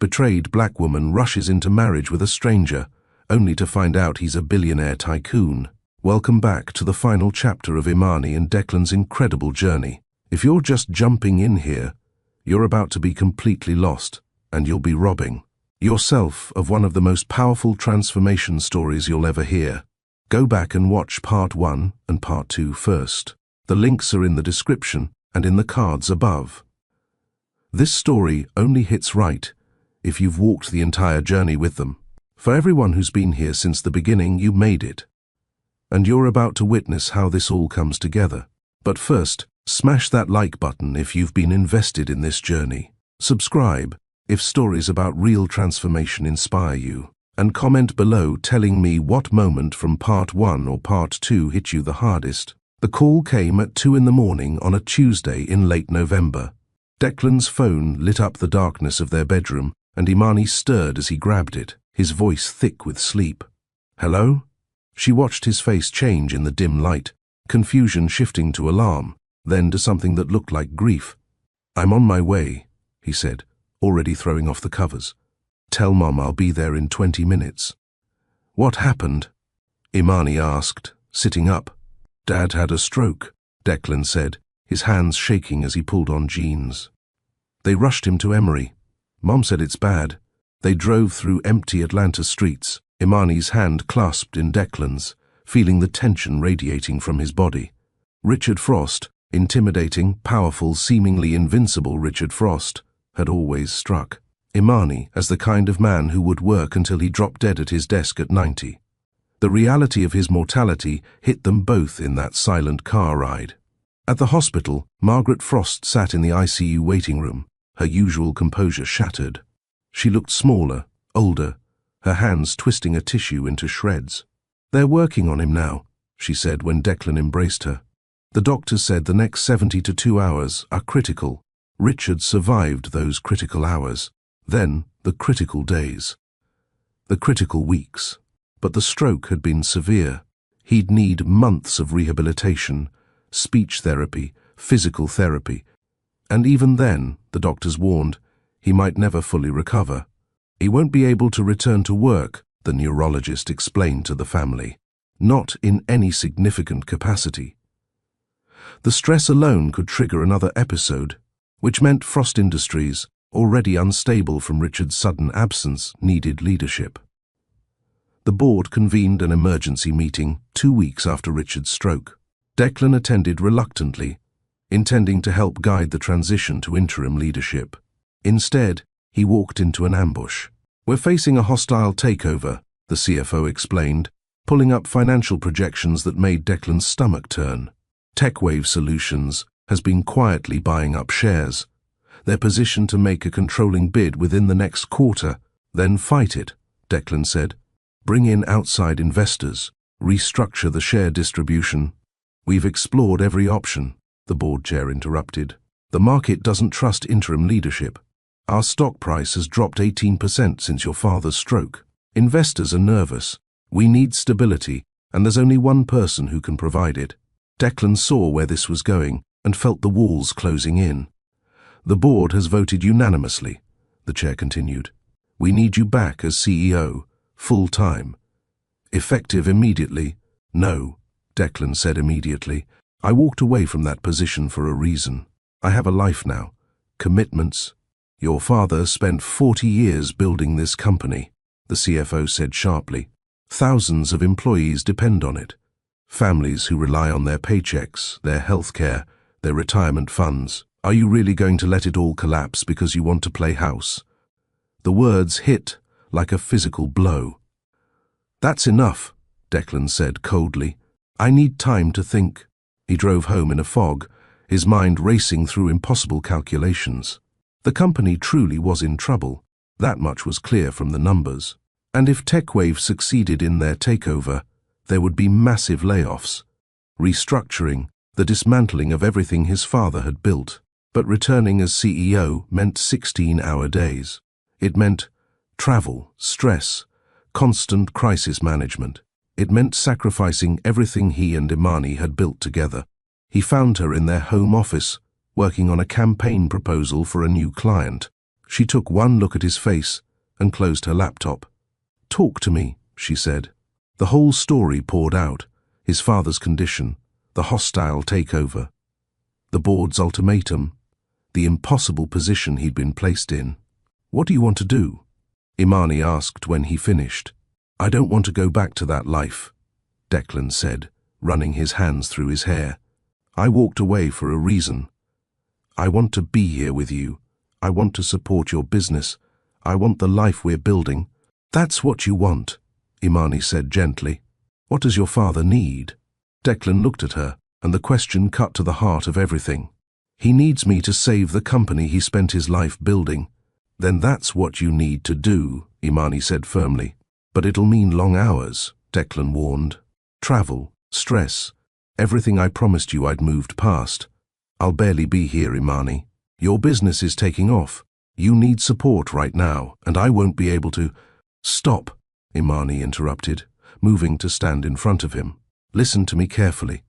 betrayed black woman rushes into marriage with a stranger, only to find out he's a billionaire tycoon. Welcome back to the final chapter of Imani and Declan's incredible journey. If you're just jumping in here, you're about to be completely lost, and you'll be robbing yourself of one of the most powerful transformation stories you'll ever hear. Go back and watch part 1 and part 2 first. The links are in the description and in the cards above. This story only hits right if you've walked the entire journey with them. For everyone who's been here since the beginning, you made it. And you're about to witness how this all comes together. But first, smash that like button if you've been invested in this journey. Subscribe if stories about real transformation inspire you. And comment below telling me what moment from part 1 or part 2 hit you the hardest. The call came at 2 in the morning on a Tuesday in late November. Declan's phone lit up the darkness of their bedroom, and Imani stirred as he grabbed it, his voice thick with sleep. "Hello?" She watched his face change in the dim light, confusion shifting to alarm, then to something that looked like grief. "I'm on my way," he said, already throwing off the covers. "Tell Mom I'll be there in 20 minutes. "What happened?" Imani asked, sitting up. "Dad had a stroke," Declan said, his hands shaking as he pulled on jeans. "They rushed him to Emory. Mom said it's bad." They drove through empty Atlanta streets, Imani's hand clasped in Declan's, feeling the tension radiating from his body. Richard Frost, intimidating, powerful, seemingly invincible Richard Frost, had always struck Imani as the kind of man who would work until he dropped dead at his desk at 90. The reality of his mortality hit them both in that silent car ride. At the hospital, Margaret Frost sat in the ICU waiting room, her usual composure shattered. She looked smaller, older, her hands twisting a tissue into shreds. "They're working on him now," she said when Declan embraced her. "The doctors said the next 72 hours are critical." Richard survived those critical hours, then the critical days, the critical weeks. But the stroke had been severe. He'd need months of rehabilitation, speech therapy, physical therapy. And even then, the doctors warned, he might never fully recover. "He won't be able to return to work," the neurologist explained to the family. "Not in any significant capacity." The stress alone could trigger another episode, which meant Frost Industries, already unstable from Richard's sudden absence, needed leadership. The board convened an emergency meeting 2 weeks after Richard's stroke. Declan attended reluctantly, intending to help guide the transition to interim leadership. Instead, he walked into an ambush. "We're facing a hostile takeover," the CFO explained, pulling up financial projections that made Declan's stomach turn. TechWave Solutions has been quietly buying up shares. They're positioned to make a controlling bid within the next quarter. "Then fight it," Declan said. "Bring in outside investors, restructure the share distribution." "We've explored every option," the board chair interrupted. "The market doesn't trust interim leadership. Our stock price has dropped 18% since your father's stroke. Investors are nervous. We need stability, and there's only one person who can provide it." Declan saw where this was going and felt the walls closing in. "The board has voted unanimously," the chair continued. "We need you back as CEO, full-time. Effective immediately." "No," Declan said immediately. "I walked away from that position for a reason. I have a life now, commitments." "Your father spent 40 years building this company," the CFO said sharply. "Thousands of employees depend on it. Families who rely on their paychecks, their health care, their retirement funds. Are you really going to let it all collapse because you want to play house?" The words hit like a physical blow. "That's enough," Declan said coldly. "I need time to think." He drove home in a fog, his mind racing through impossible calculations. The company truly was in trouble. That much was clear from the numbers. And if TechWave succeeded in their takeover, there would be massive layoffs, restructuring, the dismantling of everything his father had built. But returning as CEO meant 16-hour days. It meant travel, stress, constant crisis management. It meant sacrificing everything he and Imani had built together. He found her in their home office, working on a campaign proposal for a new client. She took one look at his face and closed her laptop. "Talk to me," she said. The whole story poured out: his father's condition, the hostile takeover, the board's ultimatum, the impossible position he'd been placed in. "What do you want to do?" Imani asked when he finished. "I don't want to go back to that life," Declan said, running his hands through his hair. "I walked away for a reason. I want to be here with you. I want to support your business. I want the life we're building." "That's what you want," Imani said gently. "What does your father need?" Declan looked at her, and the question cut to the heart of everything. "He needs me to save the company he spent his life building." "Then that's what you need to do," Imani said firmly. "But it'll mean long hours," Declan warned. "Travel, stress, everything I promised you I'd moved past. I'll barely be here, Imani. Your business is taking off. You need support right now, and I won't be able to—" "Stop," Imani interrupted, moving to stand in front of him. "Listen to me carefully.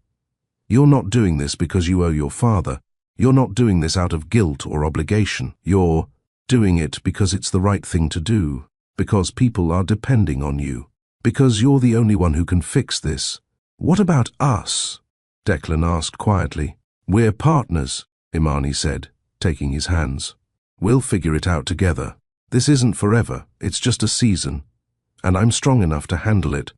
You're not doing this because you owe your father. You're not doing this out of guilt or obligation. You're doing it because it's the right thing to do, because people are depending on you, because you're the only one who can fix this." "What about us?" Declan asked quietly. "We're partners," Imani said, taking his hands. "We'll figure it out together. This isn't forever, it's just a season, and I'm strong enough to handle it.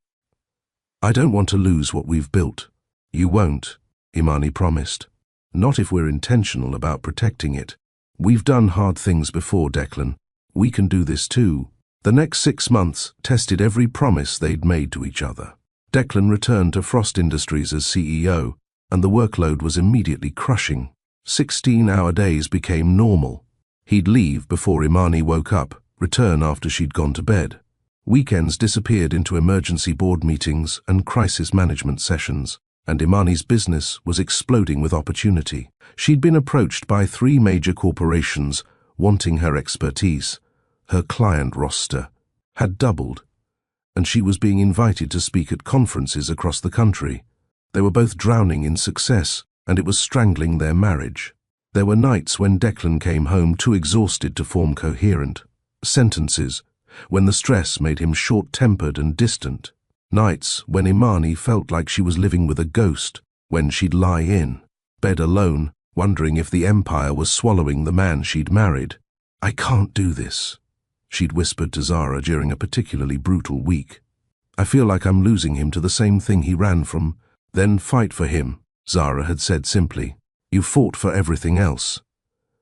I don't want to lose what we've built." "You won't," Imani promised. "Not if we're intentional about protecting it. We've done hard things before, Declan. We can do this too." The next 6 months tested every promise they'd made to each other. Declan returned to Frost Industries as CEO, and the workload was immediately crushing. 16-hour days became normal. He'd leave before Imani woke up, return after she'd gone to bed. Weekends disappeared into emergency board meetings and crisis management sessions, and Imani's business was exploding with opportunity. She'd been approached by 3 major corporations wanting her expertise. Her client roster had doubled, and she was being invited to speak at conferences across the country. They were both drowning in success, and it was strangling their marriage. There were nights when Declan came home too exhausted to form coherent sentences, when the stress made him short-tempered and distant. Nights when Imani felt like she was living with a ghost, when she'd lie in bed alone, wondering if the empire was swallowing the man she'd married. "I can't do this," she'd whispered to Zara during a particularly brutal week. "I feel like I'm losing him to the same thing he ran from." "Then fight for him," Zara had said simply. "You fought for everything else.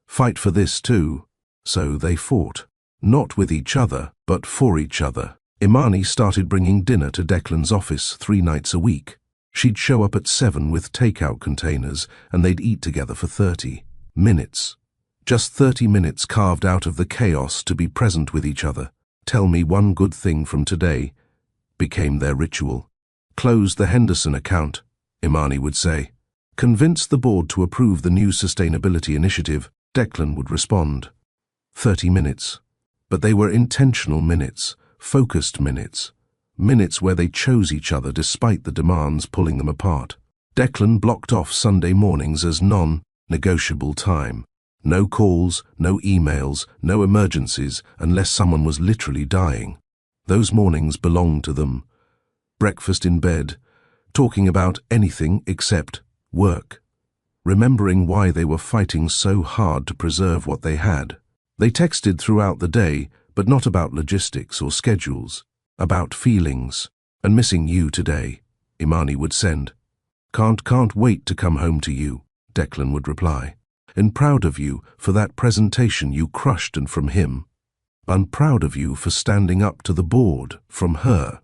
Fight for this too." So they fought. Not with each other, but for each other. Imani started bringing dinner to Declan's office 3 nights a week. She'd show up at 7 with takeout containers, and they'd eat together for 30 minutes. Just 30 minutes carved out of the chaos to be present with each other. "Tell me one good thing from today," became their ritual. "Close the Henderson account," Imani would say. "Convince the board to approve the new sustainability initiative," Declan would respond. 30 minutes. But they were intentional minutes, focused minutes. Minutes where they chose each other despite the demands pulling them apart. Declan blocked off Sunday mornings as non-negotiable time. No calls, no emails, no emergencies, unless someone was literally dying. Those mornings belonged to them. Breakfast in bed, talking about anything except work, remembering why they were fighting so hard to preserve what they had. They texted throughout the day, but not about logistics or schedules, about feelings. "And missing you today," Imani would send. Can't wait to come home to you," Declan would reply. "And proud of you for that presentation you crushed, and from him. I'm proud of you for standing up to the board," from her.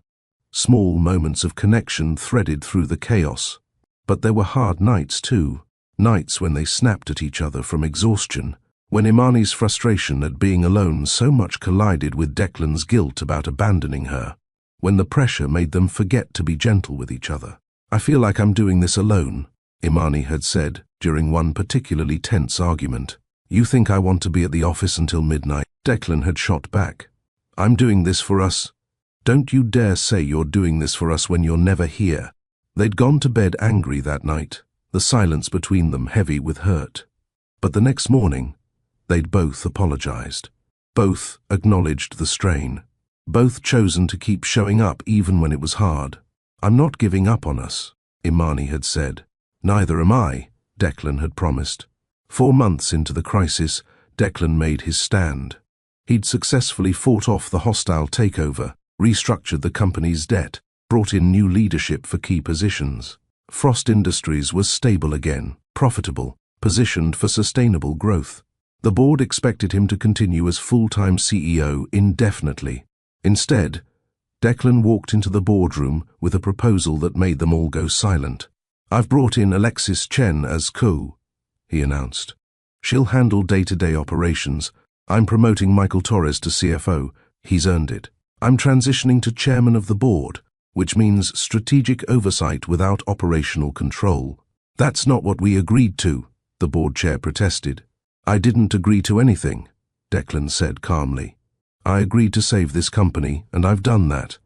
Small moments of connection threaded through the chaos. But there were hard nights too. Nights when they snapped at each other from exhaustion. When Imani's frustration at being alone so much collided with Declan's guilt about abandoning her. When the pressure made them forget to be gentle with each other. "I feel like I'm doing this alone," Imani had said during one particularly tense argument. "You think I want to be at the office until midnight?" Declan had shot back. "I'm doing this for us. Don't you dare say you're doing this for us when you're never here." They'd gone to bed angry that night, the silence between them heavy with hurt. But the next morning, they'd both apologized. Both acknowledged the strain. Both chosen to keep showing up even when it was hard. "I'm not giving up on us," Imani had said. "Neither am I," Declan had promised. 4 months into the crisis, Declan made his stand. He'd successfully fought off the hostile takeover, restructured the company's debt, brought in new leadership for key positions. Frost Industries was stable again, profitable, positioned for sustainable growth. The board expected him to continue as full-time CEO indefinitely. Instead, Declan walked into the boardroom with a proposal that made them all go silent. "I've brought in Alexis Chen as co," he announced. "She'll handle day-to-day operations. I'm promoting Michael Torres to CFO. He's earned it. I'm transitioning to chairman of the board, which means strategic oversight without operational control." "That's not what we agreed to," the board chair protested. "I didn't agree to anything," Declan said calmly. "I agreed to save this company, and I've done that.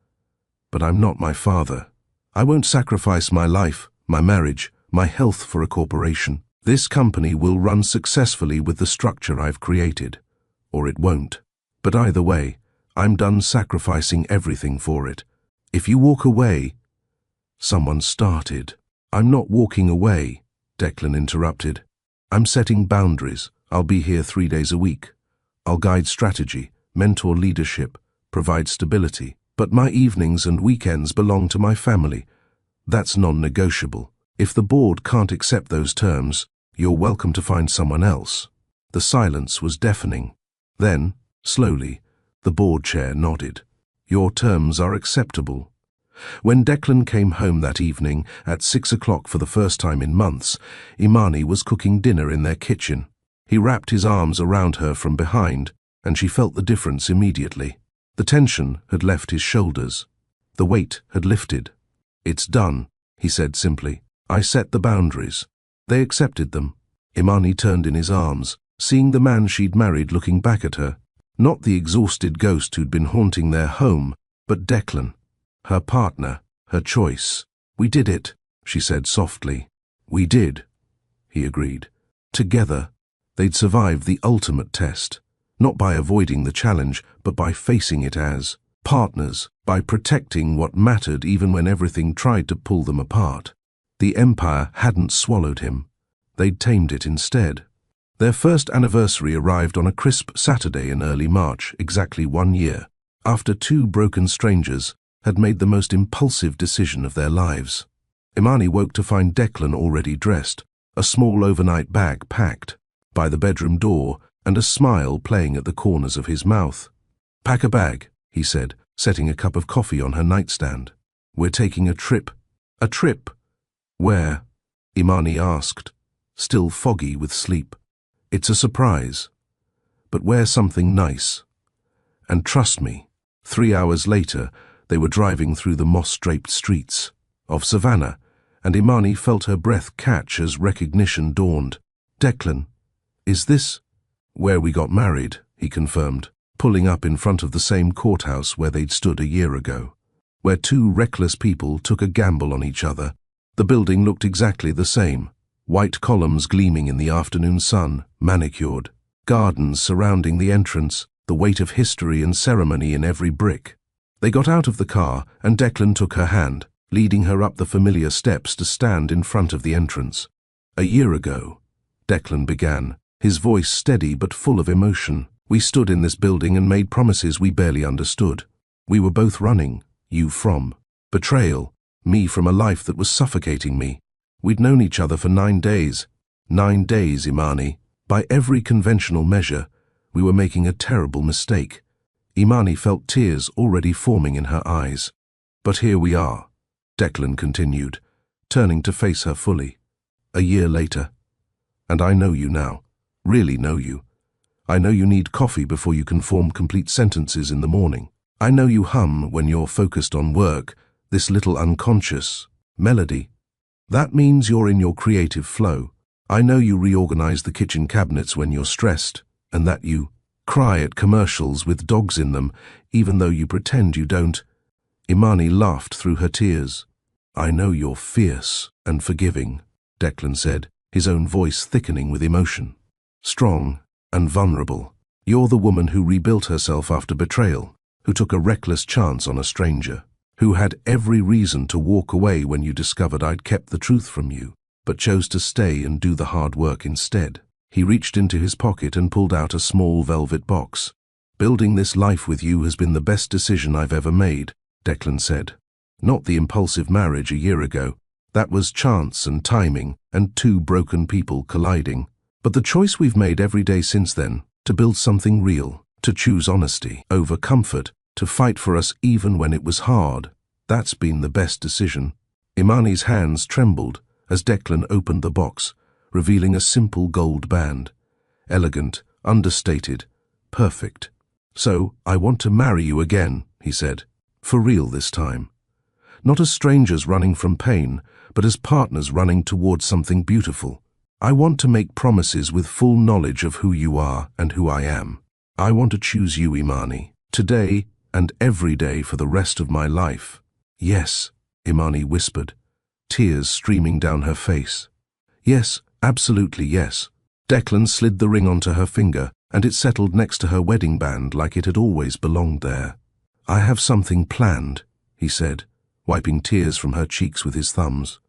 But I'm not my father. I won't sacrifice my life, my marriage, my health for a corporation. This company will run successfully with the structure I've created, or it won't. But either way, I'm done sacrificing everything for it. If you walk away—" Someone started. "I'm not walking away," Declan interrupted. "I'm setting boundaries. I'll be here 3 days a week. I'll guide strategy, mentor leadership, provide stability. But my evenings and weekends belong to my family. That's non-negotiable. If the board can't accept those terms, you're welcome to find someone else." The silence was deafening. Then, slowly, the board chair nodded. "Your terms are acceptable." When Declan came home that evening at 6 o'clock for the first time in months, Imani was cooking dinner in their kitchen. He wrapped his arms around her from behind, and she felt the difference immediately. The tension had left his shoulders. The weight had lifted. "It's done," he said simply. "I set the boundaries. They accepted them." Imani turned in his arms, seeing the man she'd married looking back at her. Not the exhausted ghost who'd been haunting their home, but Declan, her partner, her choice. "We did it," she said softly. "We did," he agreed. Together, they'd survived the ultimate test, not by avoiding the challenge, but by facing it as partners, by protecting what mattered even when everything tried to pull them apart. The empire hadn't swallowed him. They'd tamed it instead. Their first anniversary arrived on a crisp Saturday in early March, exactly 1 year, after 2 broken strangers had made the most impulsive decision of their lives. Imani woke to find Declan already dressed, a small overnight bag packed by the bedroom door, and a smile playing at the corners of his mouth. "Pack a bag," he said, setting a cup of coffee on her nightstand. "We're taking a trip." "A trip? Where?" Imani asked, still foggy with sleep. "It's a surprise. But wear something nice. And trust me." 3 hours later, they were driving through the moss-draped streets of Savannah, and Imani felt her breath catch as recognition dawned. "Declan, is this—" "Where we got married," he confirmed, pulling up in front of the same courthouse where they'd stood a year ago. Where 2 reckless people took a gamble on each other. The building looked exactly the same. White columns gleaming in the afternoon sun, manicured. Gardens surrounding the entrance, the weight of history and ceremony in every brick. They got out of the car, and Declan took her hand, leading her up the familiar steps to stand in front of the entrance. "A year ago," Declan began, his voice steady but full of emotion, "we stood in this building and made promises we barely understood. We were both running, you from betrayal, me from a life that was suffocating me. We'd known each other for 9 days. 9 days, Imani. By every conventional measure, we were making a terrible mistake." Imani felt tears already forming in her eyes. "But here we are," Declan continued, turning to face her fully. "A year later. And I know you now. Really know you. I know you need coffee before you can form complete sentences in the morning. I know you hum when you're focused on work, this little unconscious melody. That means you're in your creative flow. I know you reorganize the kitchen cabinets when you're stressed, and that you cry at commercials with dogs in them, even though you pretend you don't." Imani laughed through her tears. "I know you're fierce and forgiving," Declan said, his own voice thickening with emotion. "Strong and vulnerable. You're the woman who rebuilt herself after betrayal, who took a reckless chance on a stranger, who had every reason to walk away when you discovered I'd kept the truth from you, but chose to stay and do the hard work instead. He reached into his pocket and pulled out a small velvet box. Building this life with you has been the best decision I've ever made, Declan said. Not the impulsive marriage a year ago. That was chance and timing and two broken people colliding. But the choice we've made every day since then, to build something real, to choose honesty over comfort, to fight for us even when it was hard, that's been the best decision. Imani's hands trembled as Declan opened the box, revealing a simple gold band. Elegant, understated, perfect. So, I want to marry you again, he said. For real this time. Not as strangers running from pain, but as partners running towards something beautiful. I want to make promises with full knowledge of who you are and who I am. I want to choose you, Imani, today and every day for the rest of my life. Yes, Imani whispered, tears streaming down her face. Yes, absolutely yes. Declan slid the ring onto her finger, and it settled next to her wedding band like it had always belonged there. I have something planned, he said, wiping tears from her cheeks with his thumbs.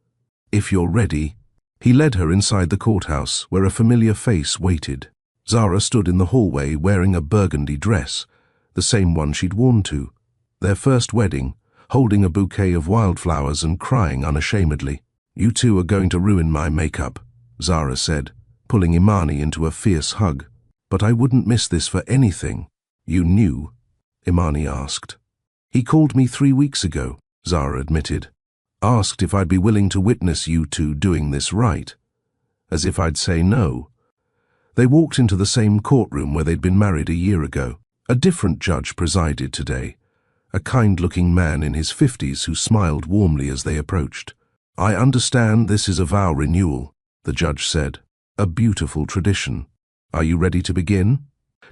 If you're ready. He led her inside the courthouse, where a familiar face waited. Zara stood in the hallway wearing a burgundy dress, the same one she'd worn to their first wedding, holding a bouquet of wildflowers and crying unashamedly. You two are going to ruin my makeup, Zara said, pulling Imani into a fierce hug. But I wouldn't miss this for anything. You knew? Imani asked. He called me 3 weeks ago, Zara admitted. Asked if I'd be willing to witness you two doing this right. As if I'd say no. They walked into the same courtroom where they'd been married a year ago. A different judge presided today, a kind-looking man in his 50s who smiled warmly as they approached. I understand this is a vow renewal, the judge said. A beautiful tradition. Are you ready to begin?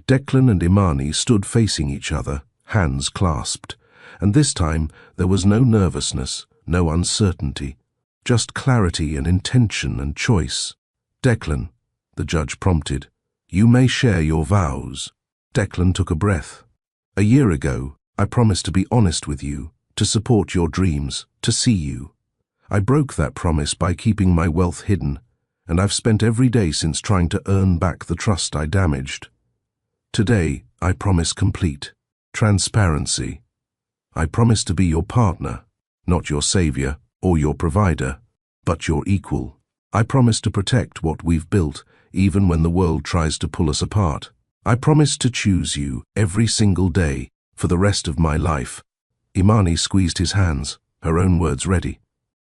Declan and Imani stood facing each other, hands clasped, and this time there was no nervousness, no uncertainty, just clarity and intention and choice. Declan, the judge prompted, you may share your vows. Declan took a breath. A year ago, I promised to be honest with you, to support your dreams, to see you. I broke that promise by keeping my wealth hidden, and I've spent every day since trying to earn back the trust I damaged. Today, I promise complete transparency. I promise to be your partner, not your savior or your provider, but your equal. I promise to protect what we've built, even when the world tries to pull us apart. I promise to choose you every single day for the rest of my life. Imani squeezed his hands, her own words ready.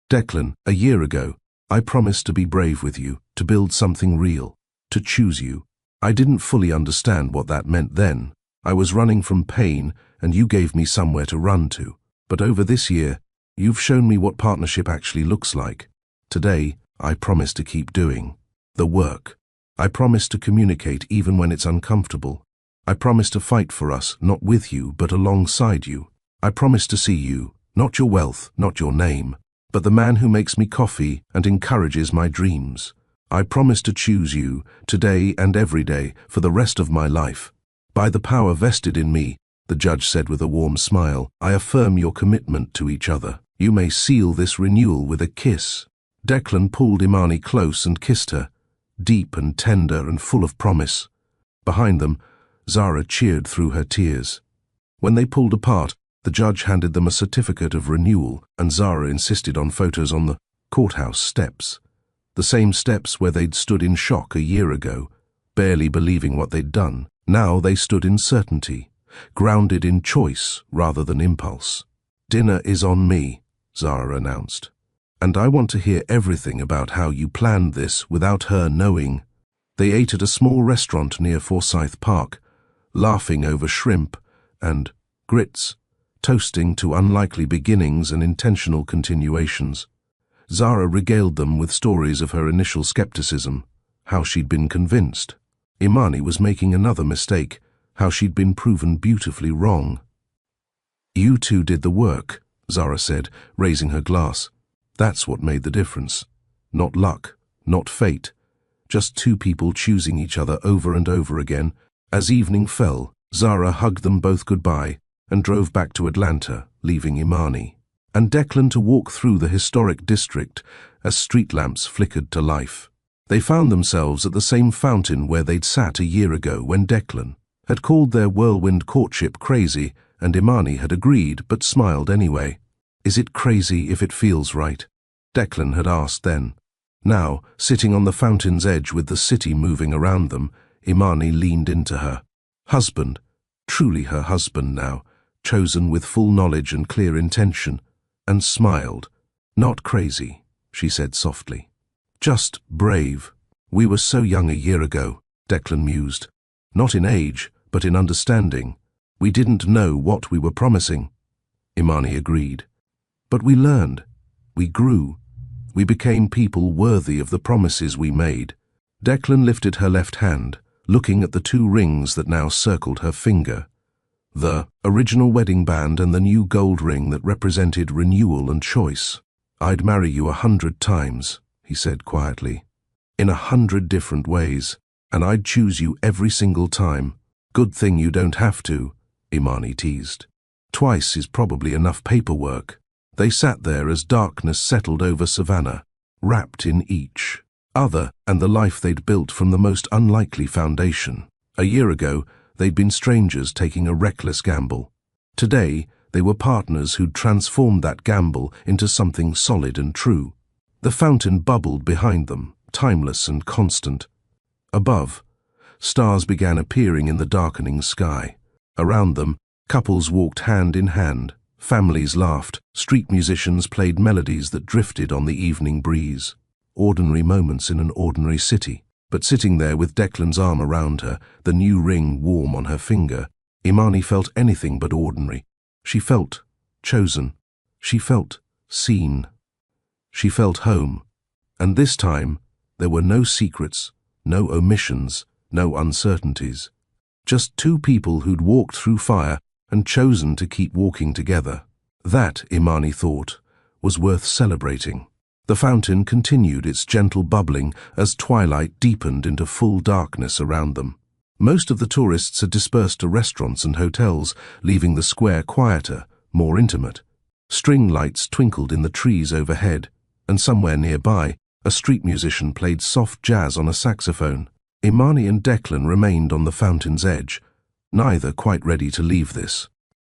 Declan, a year ago, I promised to be brave with you, to build something real, to choose you. I didn't fully understand what that meant then. I was running from pain, and you gave me somewhere to run to. But over this year, you've shown me what partnership actually looks like. Today, I promise to keep doing the work. I promise to communicate even when it's uncomfortable. I promise to fight for us, not with you, but alongside you. I promise to see you, not your wealth, not your name, but the man who makes me coffee and encourages my dreams. I promise to choose you, today and every day, for the rest of my life. By the power vested in me, the judge said with a warm smile, I affirm your commitment to each other. You may seal this renewal with a kiss. Declan pulled Imani close and kissed her, deep and tender and full of promise. Behind them, Zara cheered through her tears. When they pulled apart, the judge handed them a certificate of renewal, and Zara insisted on photos on the courthouse steps. The same steps where they'd stood in shock a year ago, barely believing what they'd done. Now they stood in certainty, grounded in choice rather than impulse. Dinner is on me, Zara announced. And I want to hear everything about how you planned this without her knowing. They ate at a small restaurant near Forsyth Park, laughing over shrimp and grits, toasting to unlikely beginnings and intentional continuations. Zara regaled them with stories of her initial skepticism, how she'd been convinced. Imani was making another mistake, how she'd been proven beautifully wrong. You two did the work, Zara said, raising her glass. That's what made the difference. Not luck, not fate, just two people choosing each other over and over again, As evening fell, Zara hugged them both goodbye and drove back to Atlanta, leaving Imani and Declan to walk through the historic district as street lamps flickered to life. They found themselves at the same fountain where they'd sat a year ago when Declan had called their whirlwind courtship crazy, and Imani had agreed but smiled anyway. "Is it crazy if it feels right?" Declan had asked then. Now, sitting on the fountain's edge with the city moving around them, Imani leaned into her husband, truly her husband now, chosen with full knowledge and clear intention, and smiled. "Not crazy," she said softly. "Just brave. We were so young a year ago," Declan mused. "Not in age, but in understanding. We didn't know what we were promising." Imani agreed. "But we learned. We grew. We became people worthy of the promises we made." Declan lifted her left hand, looking at the two rings that now circled her finger. The original wedding band and the new gold ring that represented renewal and choice. "I'd marry you 100 times, he said quietly. "In 100 different ways, and I'd choose you every single time. Good thing you don't have to," Imani teased. "Twice is probably enough paperwork." They sat there as darkness settled over Savannah, wrapped in each other and the life they'd built from the most unlikely foundation. A year ago, they'd been strangers taking a reckless gamble. Today, they were partners who'd transformed that gamble into something solid and true. The fountain bubbled behind them, timeless and constant. Above, stars began appearing in the darkening sky. Around them, couples walked hand in hand, families laughed, street musicians played melodies that drifted on the evening breeze. Ordinary moments in an ordinary city. But sitting there with Declan's arm around her, the new ring warm on her finger, Imani felt anything but ordinary. She felt chosen. She felt seen. She felt home. And this time, there were no secrets, no omissions, no uncertainties. Just two people who'd walked through fire and chosen to keep walking together. That, Imani thought, was worth celebrating. The fountain continued its gentle bubbling as twilight deepened into full darkness around them. Most of the tourists had dispersed to restaurants and hotels, leaving the square quieter, more intimate. String lights twinkled in the trees overhead, and somewhere nearby, a street musician played soft jazz on a saxophone. Imani and Declan remained on the fountain's edge, neither quite ready to leave this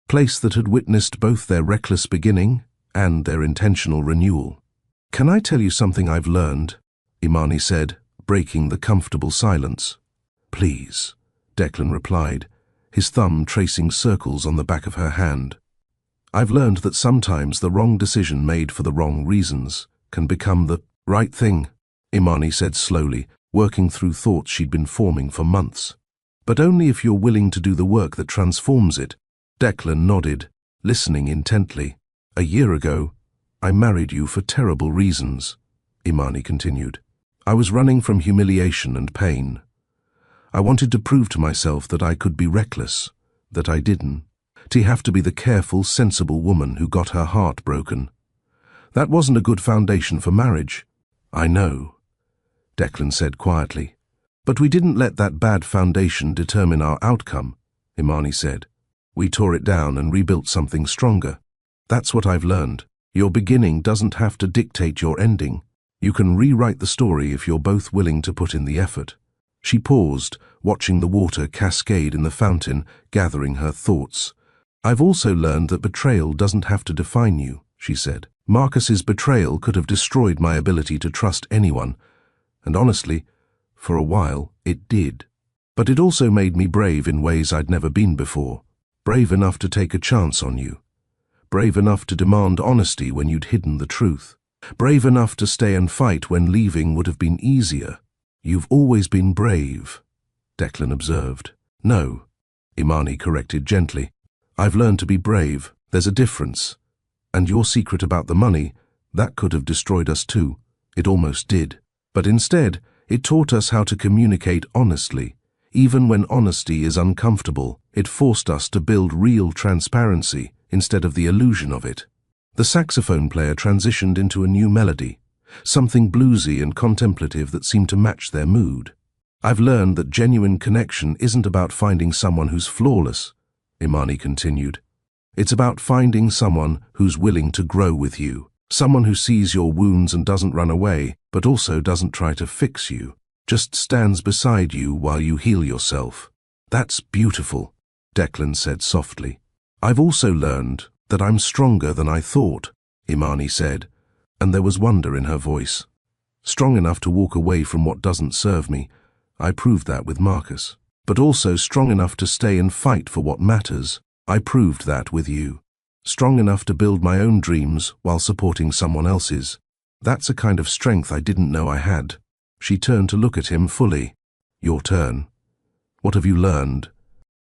place that had witnessed both their reckless beginning and their intentional renewal. "Can I tell you something I've learned?" Imani said, breaking the comfortable silence. "Please," Declan replied, his thumb tracing circles on the back of her hand. "I've learned that sometimes the wrong decision made for the wrong reasons can become the right thing," Imani said slowly, working through thoughts she'd been forming for months. "But only if you're willing to do the work that transforms it." Declan nodded, listening intently. "A year ago, I married you for terrible reasons," Imani continued. "I was running from humiliation and pain. I wanted to prove to myself that I could be reckless, that I didn't. To have to be the careful, sensible woman who got her heart broken. That wasn't a good foundation for marriage." "I know," Declan said quietly. "But we didn't let that bad foundation determine our outcome," Imani said. "We tore it down and rebuilt something stronger. That's what I've learned. Your beginning doesn't have to dictate your ending. You can rewrite the story if you're both willing to put in the effort." She paused, watching the water cascade in the fountain, gathering her thoughts. "I've also learned that betrayal doesn't have to define you," she said. "Marcus's betrayal could have destroyed my ability to trust anyone, and honestly, for a while, it did. But it also made me brave in ways I'd never been before. Brave enough to take a chance on you. Brave enough to demand honesty when you'd hidden the truth. Brave enough to stay and fight when leaving would have been easier." "You've always been brave," Declan observed. "No," Imani corrected gently. "I've learned to be brave. There's a difference. And your secret about the money, that could have destroyed us too. It almost did. But instead, it taught us how to communicate honestly. Even when honesty is uncomfortable, it forced us to build real transparency instead of the illusion of it." The saxophone player transitioned into a new melody, something bluesy and contemplative that seemed to match their mood. I've learned that genuine connection isn't about finding someone who's flawless, Imani continued. It's about finding someone who's willing to grow with you. Someone who sees your wounds and doesn't run away, but also doesn't try to fix you. Just stands beside you while you heal yourself. That's beautiful, Declan said softly. I've also learned that I'm stronger than I thought, Imani said, and there was wonder in her voice. Strong enough to walk away from what doesn't serve me. I proved that with Marcus. But also strong enough to stay and fight for what matters. I proved that with you. Strong enough to build my own dreams while supporting someone else's. That's a kind of strength I didn't know I had. She turned to look at him fully. Your turn. What have you learned?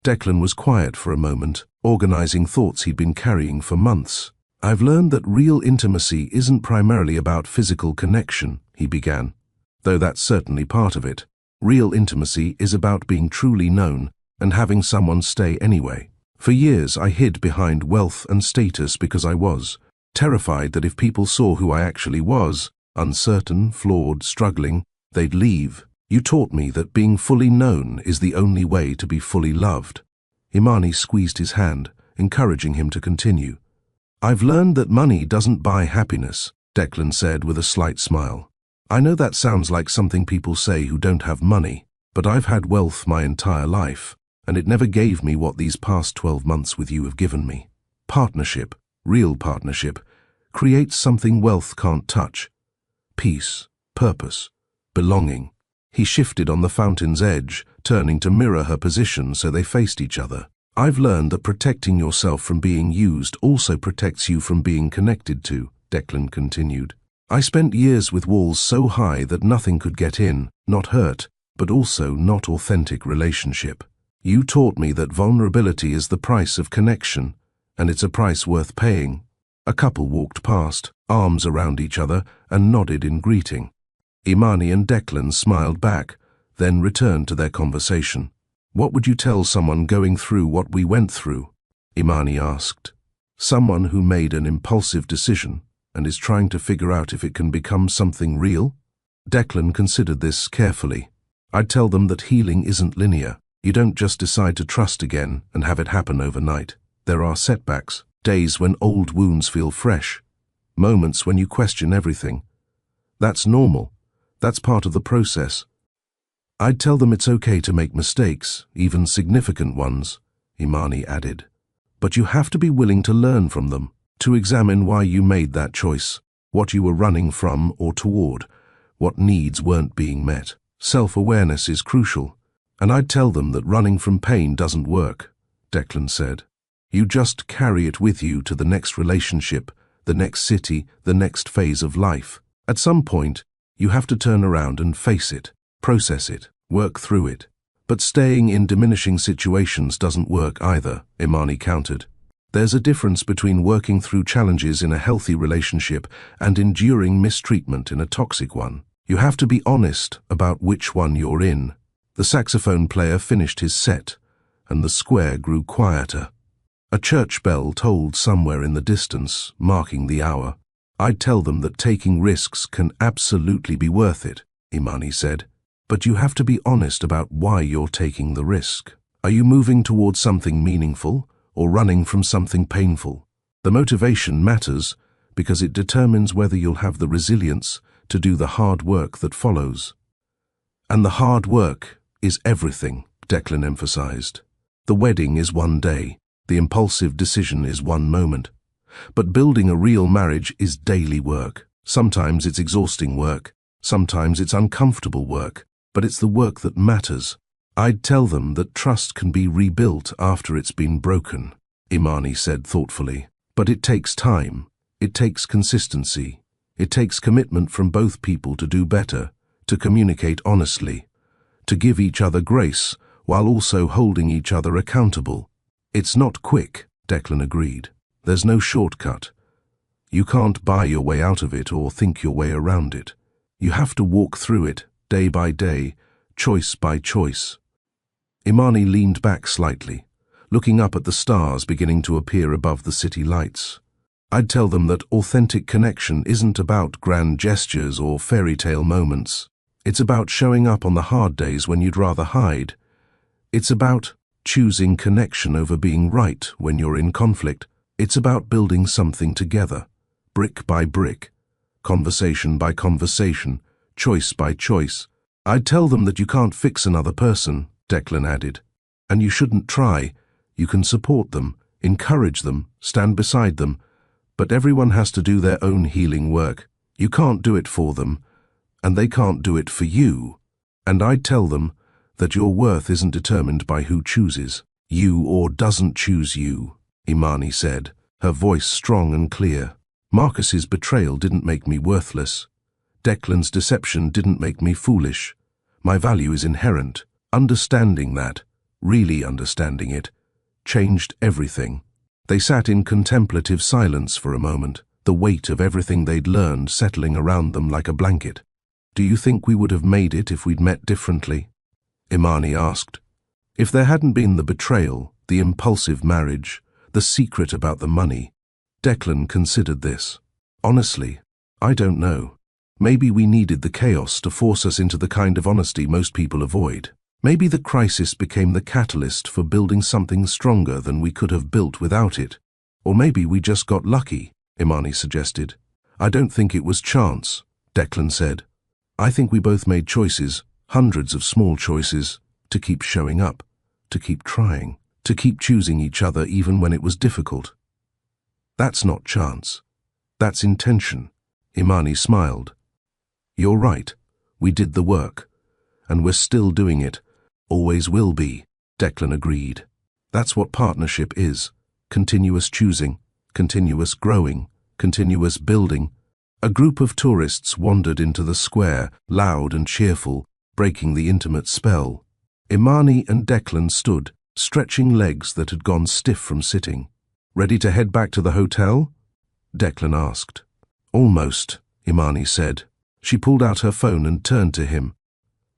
Declan was quiet for a moment, organizing thoughts he'd been carrying for months. I've learned that real intimacy isn't primarily about physical connection, he began. Though that's certainly part of it. Real intimacy is about being truly known and having someone stay anyway. For years I hid behind wealth and status because I was terrified that if people saw who I actually was, uncertain, flawed, struggling, they'd leave. You taught me that being fully known is the only way to be fully loved. Imani squeezed his hand, encouraging him to continue. I've learned that money doesn't buy happiness, Declan said with a slight smile. I know that sounds like something people say who don't have money, but I've had wealth my entire life, and it never gave me what these past 12 months with you have given me. Partnership, real partnership, creates something wealth can't touch. Peace, purpose, belonging. He shifted on the fountain's edge, turning to mirror her position so they faced each other. I've learned that protecting yourself from being used also protects you from being connected to, Declan continued. I spent years with walls so high that nothing could get in, not hurt, but also not authentic relationship. You taught me that vulnerability is the price of connection, and it's a price worth paying. A couple walked past, arms around each other, and nodded in greeting. Imani and Declan smiled back, then returned to their conversation. What would you tell someone going through what we went through? Imani asked. Someone who made an impulsive decision and is trying to figure out if it can become something real? Declan considered this carefully. I'd tell them that healing isn't linear. You don't just decide to trust again and have it happen overnight. There are setbacks, days when old wounds feel fresh, moments when you question everything. That's normal. That's part of the process. I'd tell them it's okay to make mistakes, even significant ones, Imani added. But you have to be willing to learn from them, to examine why you made that choice, what you were running from or toward, what needs weren't being met. Self-awareness is crucial. And I'd tell them that running from pain doesn't work, Declan said. You just carry it with you to the next relationship, the next city, the next phase of life. At some point, you have to turn around and face it, process it, work through it. But staying in diminishing situations doesn't work either, Imani countered. There's a difference between working through challenges in a healthy relationship and enduring mistreatment in a toxic one. You have to be honest about which one you're in. The saxophone player finished his set, and the square grew quieter. A church bell tolled somewhere in the distance, marking the hour. I'd tell them that taking risks can absolutely be worth it, Imani said. But you have to be honest about why you're taking the risk. Are you moving towards something meaningful or running from something painful? The motivation matters because it determines whether you'll have the resilience to do the hard work that follows. And the hard work is everything, Declan emphasized. The wedding is one day, the impulsive decision is one moment. But building a real marriage is daily work. Sometimes it's exhausting work, sometimes it's uncomfortable work, but it's the work that matters. I'd tell them that trust can be rebuilt after it's been broken, Imani said thoughtfully. But it takes time, it takes consistency, it takes commitment from both people to do better, to communicate honestly, to give each other grace while also holding each other accountable. It's not quick, Declan agreed. There's no shortcut. You can't buy your way out of it or think your way around it. You have to walk through it, day by day, choice by choice. Imani leaned back slightly, looking up at the stars beginning to appear above the city lights. I'd tell them that authentic connection isn't about grand gestures or fairy tale moments. It's about showing up on the hard days when you'd rather hide. It's about choosing connection over being right when you're in conflict. It's about building something together, brick by brick, conversation by conversation, choice by choice. I'd tell them that you can't fix another person, Declan added. And you shouldn't try. You can support them, encourage them, stand beside them. But everyone has to do their own healing work. You can't do it for them, and they can't do it for you. And I'd tell them that your worth isn't determined by who chooses you or doesn't choose you, Imani said, her voice strong and clear. Marcus's betrayal didn't make me worthless. Declan's deception didn't make me foolish. My value is inherent. Understanding that, really understanding it, changed everything. They sat in contemplative silence for a moment, the weight of everything they'd learned settling around them like a blanket. Do you think we would have made it if we'd met differently? Imani asked. If there hadn't been the betrayal, the impulsive marriage, the secret about the money, Declan considered this. Honestly, I don't know. Maybe we needed the chaos to force us into the kind of honesty most people avoid. Maybe the crisis became the catalyst for building something stronger than we could have built without it. Or maybe we just got lucky, Imani suggested. I don't think it was chance, Declan said. I think we both made choices, hundreds of small choices, to keep showing up, to keep trying, to keep choosing each other even when it was difficult. That's not chance. That's intention. Imani smiled. You're right. We did the work. And we're still doing it. Always will be, Declan agreed. That's what partnership is. Continuous choosing, continuous growing, continuous building. A group of tourists wandered into the square, loud and cheerful, breaking the intimate spell. Imani and Declan stood, stretching legs that had gone stiff from sitting. Ready to head back to the hotel? Declan asked. Almost, Imani said. She pulled out her phone and turned to him.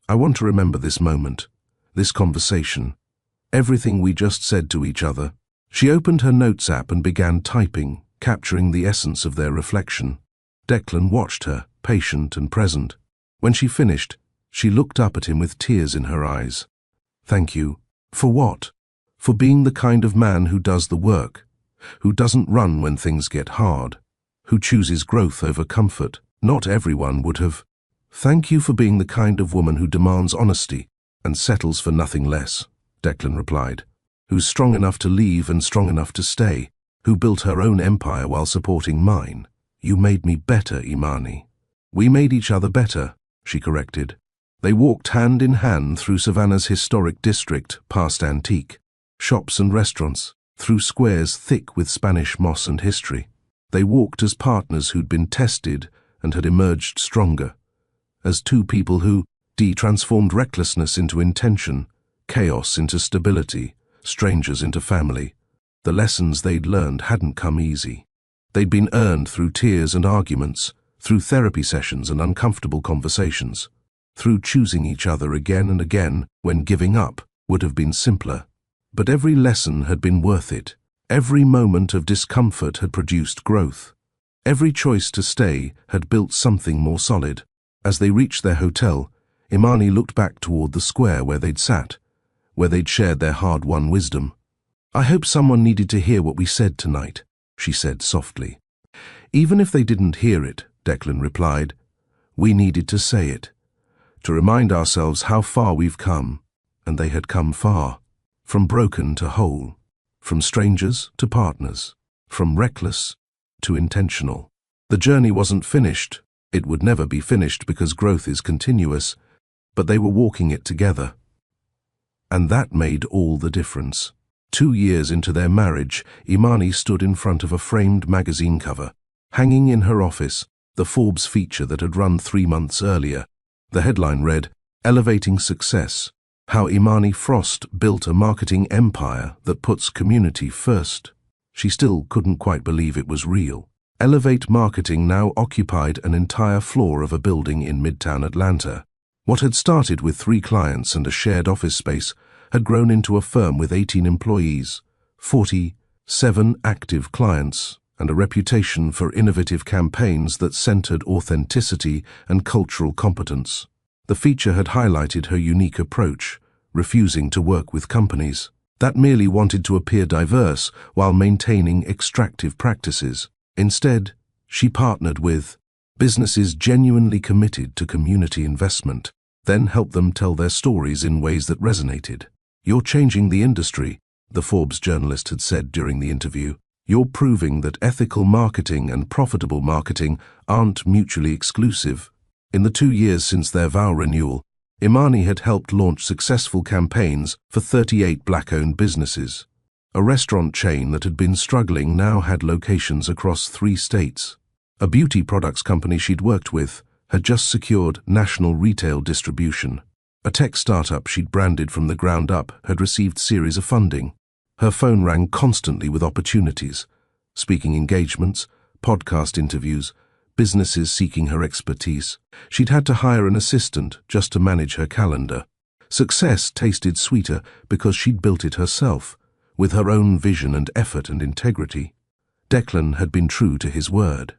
I want to remember this moment, this conversation, everything we just said to each other. She opened her notes app and began typing, capturing the essence of their reflection. Declan watched her, patient and present. When she finished, she looked up at him with tears in her eyes. Thank you. For what? For being the kind of man who does the work, who doesn't run when things get hard, who chooses growth over comfort. Not everyone would have. Thank you for being the kind of woman who demands honesty and settles for nothing less, Declan replied. Who's strong enough to leave and strong enough to stay, who built her own empire while supporting mine. You made me better, Imani. We made each other better, she corrected. They walked hand in hand through Savannah's historic district, past antique shops and restaurants, through squares thick with Spanish moss and history. They walked as partners who'd been tested and had emerged stronger, as two people who transformed recklessness into intention, chaos into stability, strangers into family. The lessons they'd learned hadn't come easy. They'd been earned through tears and arguments, through therapy sessions and uncomfortable conversations, through choosing each other again and again when giving up would have been simpler. But every lesson had been worth it. Every moment of discomfort had produced growth. Every choice to stay had built something more solid. As they reached their hotel, Imani looked back toward the square where they'd sat, where they'd shared their hard-won wisdom. I hope someone needed to hear what we said tonight, she said softly. Even if they didn't hear it, Declan replied, we needed to say it, to remind ourselves how far we've come, and they had come far, from broken to whole, from strangers to partners, from reckless to intentional. The journey wasn't finished. It would never be finished because growth is continuous, but they were walking it together. And that made all the difference. 2 years into their marriage, Imani stood in front of a framed magazine cover, hanging in her office, the Forbes feature that had run 3 months earlier. The headline read, Elevating Success, How Imani Frost Built a Marketing Empire That Puts Community First. She still couldn't quite believe it was real. Elevate Marketing now occupied an entire floor of a building in Midtown Atlanta. What had started with 3 clients and a shared office space had grown into a firm with 18 employees, 47 active clients, and a reputation for innovative campaigns that centered authenticity and cultural competence. The feature had highlighted her unique approach, refusing to work with companies that merely wanted to appear diverse while maintaining extractive practices. Instead, she partnered with businesses genuinely committed to community investment, then helped them tell their stories in ways that resonated. "You're changing the industry," the Forbes journalist had said during the interview. "You're proving that ethical marketing and profitable marketing aren't mutually exclusive." In the 2 years since their vow renewal, Imani had helped launch successful campaigns for 38 Black-owned businesses. A restaurant chain that had been struggling now had locations across 3 states. A beauty products company she'd worked with had just secured national retail distribution. A tech startup she'd branded from the ground up had received series of funding. Her phone rang constantly with opportunities, speaking engagements, podcast interviews, businesses seeking her expertise. She'd had to hire an assistant just to manage her calendar. Success tasted sweeter because she'd built it herself, with her own vision and effort and integrity. Declan had been true to his word.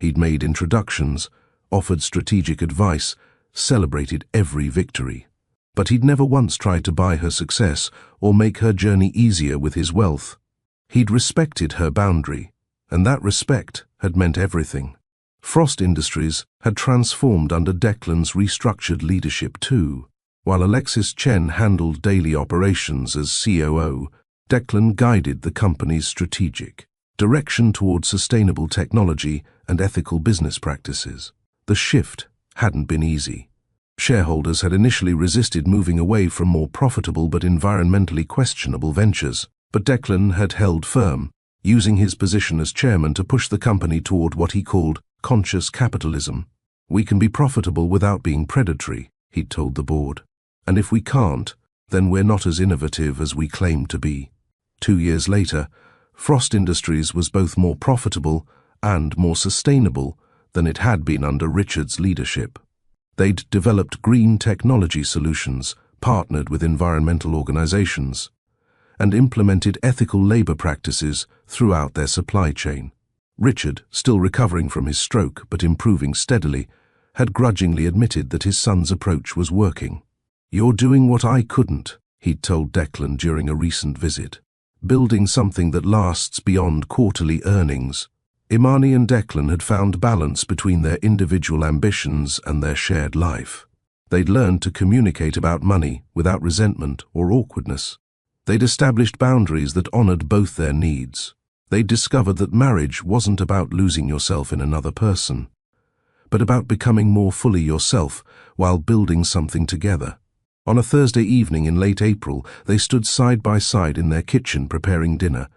He'd made introductions, offered strategic advice, celebrated every victory. But he'd never once tried to buy her success or make her journey easier with his wealth. He'd respected her boundary, and that respect had meant everything. Frost Industries had transformed under Declan's restructured leadership too. While Alexis Chen handled daily operations as COO, Declan guided the company's strategic direction towards sustainable technology and ethical business practices. The shift hadn't been easy. Shareholders had initially resisted moving away from more profitable but environmentally questionable ventures, but Declan had held firm, using his position as chairman to push the company toward what he called conscious capitalism. "We can be profitable without being predatory," he'd told the board. "And if we can't, then we're not as innovative as we claim to be." 2 years later, Frost Industries was both more profitable and more sustainable than it had been under Richard's leadership. They'd developed green technology solutions, partnered with environmental organizations, and implemented ethical labor practices throughout their supply chain. Richard, still recovering from his stroke but improving steadily, had grudgingly admitted that his son's approach was working. "You're doing what I couldn't," he'd told Declan during a recent visit. "Building something that lasts beyond quarterly earnings." Imani and Declan had found balance between their individual ambitions and their shared life. They'd learned to communicate about money without resentment or awkwardness. They'd established boundaries that honored both their needs. They'd discovered that marriage wasn't about losing yourself in another person, but about becoming more fully yourself while building something together. On a Thursday evening in late April, they stood side by side in their kitchen preparing dinner,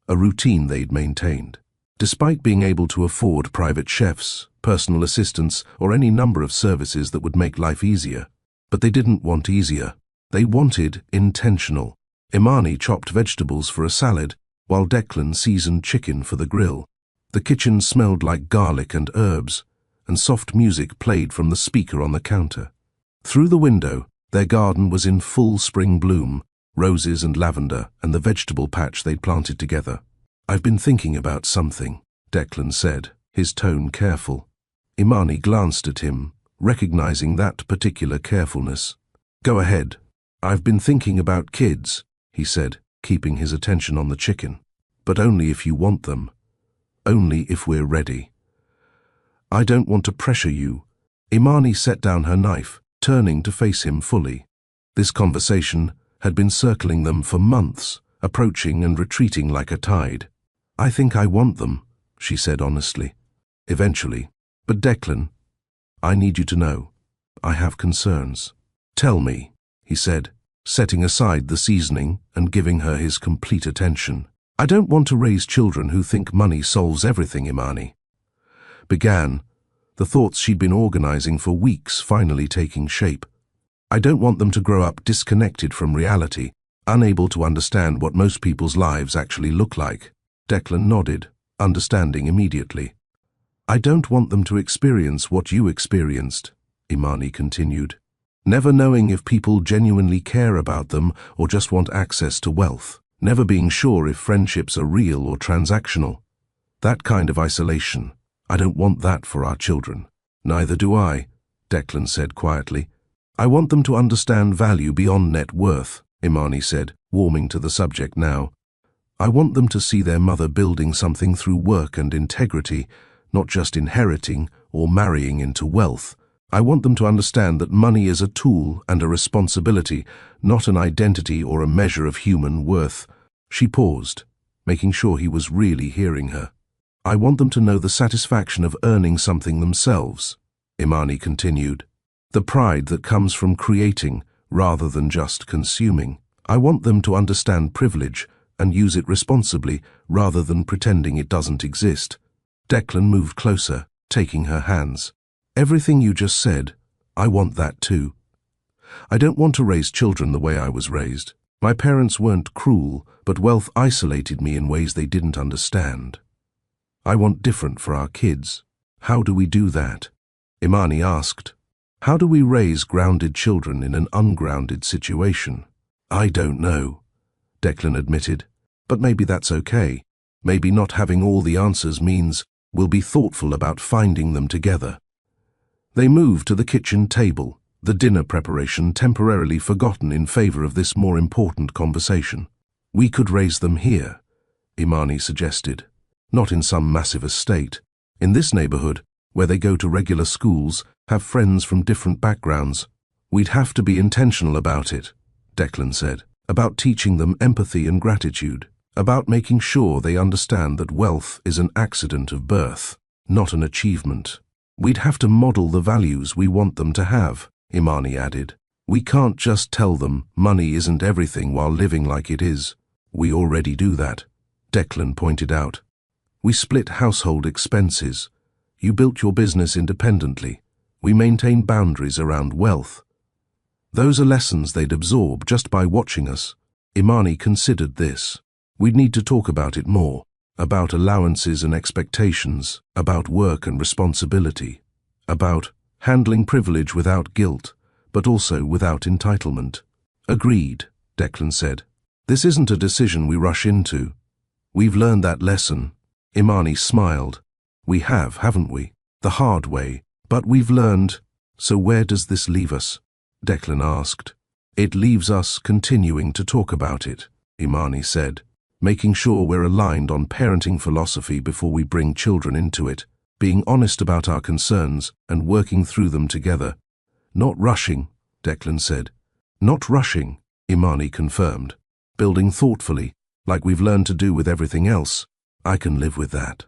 a routine they'd maintained. Despite being able to afford private chefs, personal assistants, or any number of services that would make life easier. But they didn't want easier. They wanted intentional. Imani chopped vegetables for a salad, while Declan seasoned chicken for the grill. The kitchen smelled like garlic and herbs, and soft music played from the speaker on the counter. Through the window, their garden was in full spring bloom, roses and lavender, and the vegetable patch they'd planted together. "I've been thinking about something," Declan said, his tone careful. Imani glanced at him, recognizing that particular carefulness. "Go ahead." "I've been thinking about kids," he said, keeping his attention on the chicken. "But only if you want them. Only if we're ready. I don't want to pressure you." Imani set down her knife, turning to face him fully. This conversation had been circling them for months, approaching and retreating like a tide. "I think I want them," she said honestly. "Eventually. But Declan, I need you to know, I have concerns." "Tell me," he said, setting aside the seasoning and giving her his complete attention. "I don't want to raise children who think money solves everything," Imani began, the thoughts she'd been organizing for weeks finally taking shape. "I don't want them to grow up disconnected from reality, unable to understand what most people's lives actually look like." Declan nodded, understanding immediately. "I don't want them to experience what you experienced," Imani continued, "never knowing if people genuinely care about them or just want access to wealth, never being sure if friendships are real or transactional. That kind of isolation, I don't want that for our children." "Neither do I," Declan said quietly. I want them to understand value beyond net worth, Imani said, warming to the subject now. I want them to see their mother building something through work and integrity, not just inheriting or marrying into wealth. I want them to understand that money is a tool and a responsibility, not an identity or a measure of human worth. She paused, making sure he was really hearing her. I want them to know the satisfaction of earning something themselves, Imani continued. The pride that comes from creating rather than just consuming. I want them to understand privilege and use it responsibly rather than pretending it doesn't exist. Declan moved closer, taking her hands. Everything you just said, I want that too. I don't want to raise children the way I was raised. My parents weren't cruel, but wealth isolated me in ways they didn't understand. I want different for our kids. How do we do that? Imani asked. How do we raise grounded children in an ungrounded situation? I don't know, Declan admitted, but maybe that's okay. Maybe not having all the answers means we'll be thoughtful about finding them together. They moved to the kitchen table, the dinner preparation temporarily forgotten in favor of this more important conversation. We could raise them here, Imani suggested. Not in some massive estate. In this neighborhood, where they go to regular schools, have friends from different backgrounds. We'd have to be intentional about it, Declan said, about teaching them empathy and gratitude, about making sure they understand that wealth is an accident of birth, not an achievement. We'd have to model the values we want them to have, Imani added. We can't just tell them money isn't everything while living like it is. We already do that, Declan pointed out. We split household expenses. You built your business independently. We maintain boundaries around wealth. Those are lessons they'd absorb just by watching us. Imani considered this. We'd need to talk about it more, about allowances and expectations, about work and responsibility, about handling privilege without guilt, but also without entitlement. Agreed, Declan said. This isn't a decision we rush into. We've learned that lesson. Imani smiled. We have, haven't we? The hard way. But we've learned. So where does this leave us? Declan asked. It leaves us continuing to talk about it, Imani said, making sure we're aligned on parenting philosophy before we bring children into it, being honest about our concerns and working through them together. Not rushing, Declan said. Not rushing, Imani confirmed. Building thoughtfully, like we've learned to do with everything else. I can live with that,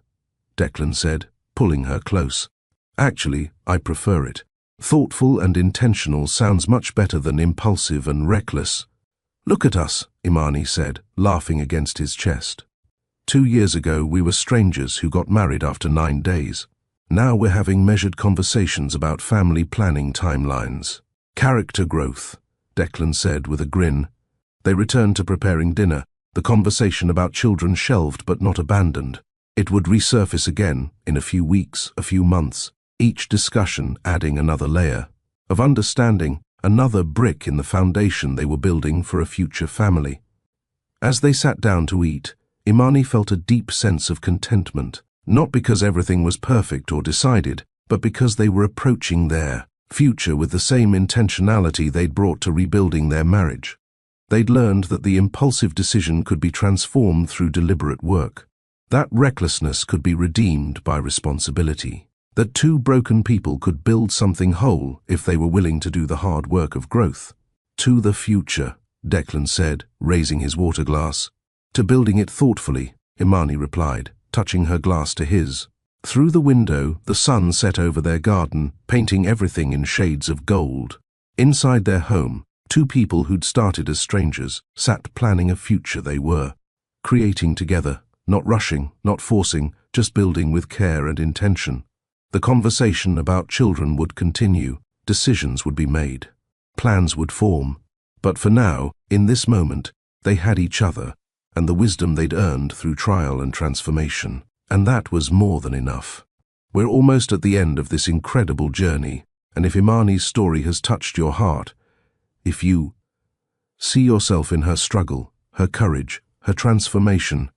Declan said, pulling her close. Actually, I prefer it. Thoughtful and intentional sounds much better than impulsive and reckless. Look at us, Imani said, laughing against his chest. 2 years ago, we were strangers who got married after 9 days. Now we're having measured conversations about family planning timelines. Character growth, Declan said with a grin. They returned to preparing dinner, the conversation about children shelved but not abandoned. It would resurface again in a few weeks, a few months, each discussion adding another layer of understanding, another brick in the foundation they were building for a future family. As they sat down to eat, Imani felt a deep sense of contentment, not because everything was perfect or decided, but because they were approaching their future with the same intentionality they'd brought to rebuilding their marriage. They'd learned that the impulsive decision could be transformed through deliberate work. That recklessness could be redeemed by responsibility. That 2 broken people could build something whole if they were willing to do the hard work of growth. To the future, Declan said, raising his water glass. To building it thoughtfully, Imani replied, touching her glass to his. Through the window, the sun set over their garden, painting everything in shades of gold. Inside their home, 2 people who'd started as strangers sat planning a future they were. Creating together, not rushing, not forcing, just building with care and intention. The conversation about children would continue, decisions would be made, plans would form. But for now, in this moment, they had each other and the wisdom they'd earned through trial and transformation. And that was more than enough. We're almost at the end of this incredible journey, and if Imani's story has touched your heart, if you see yourself in her struggle, her courage, her transformation,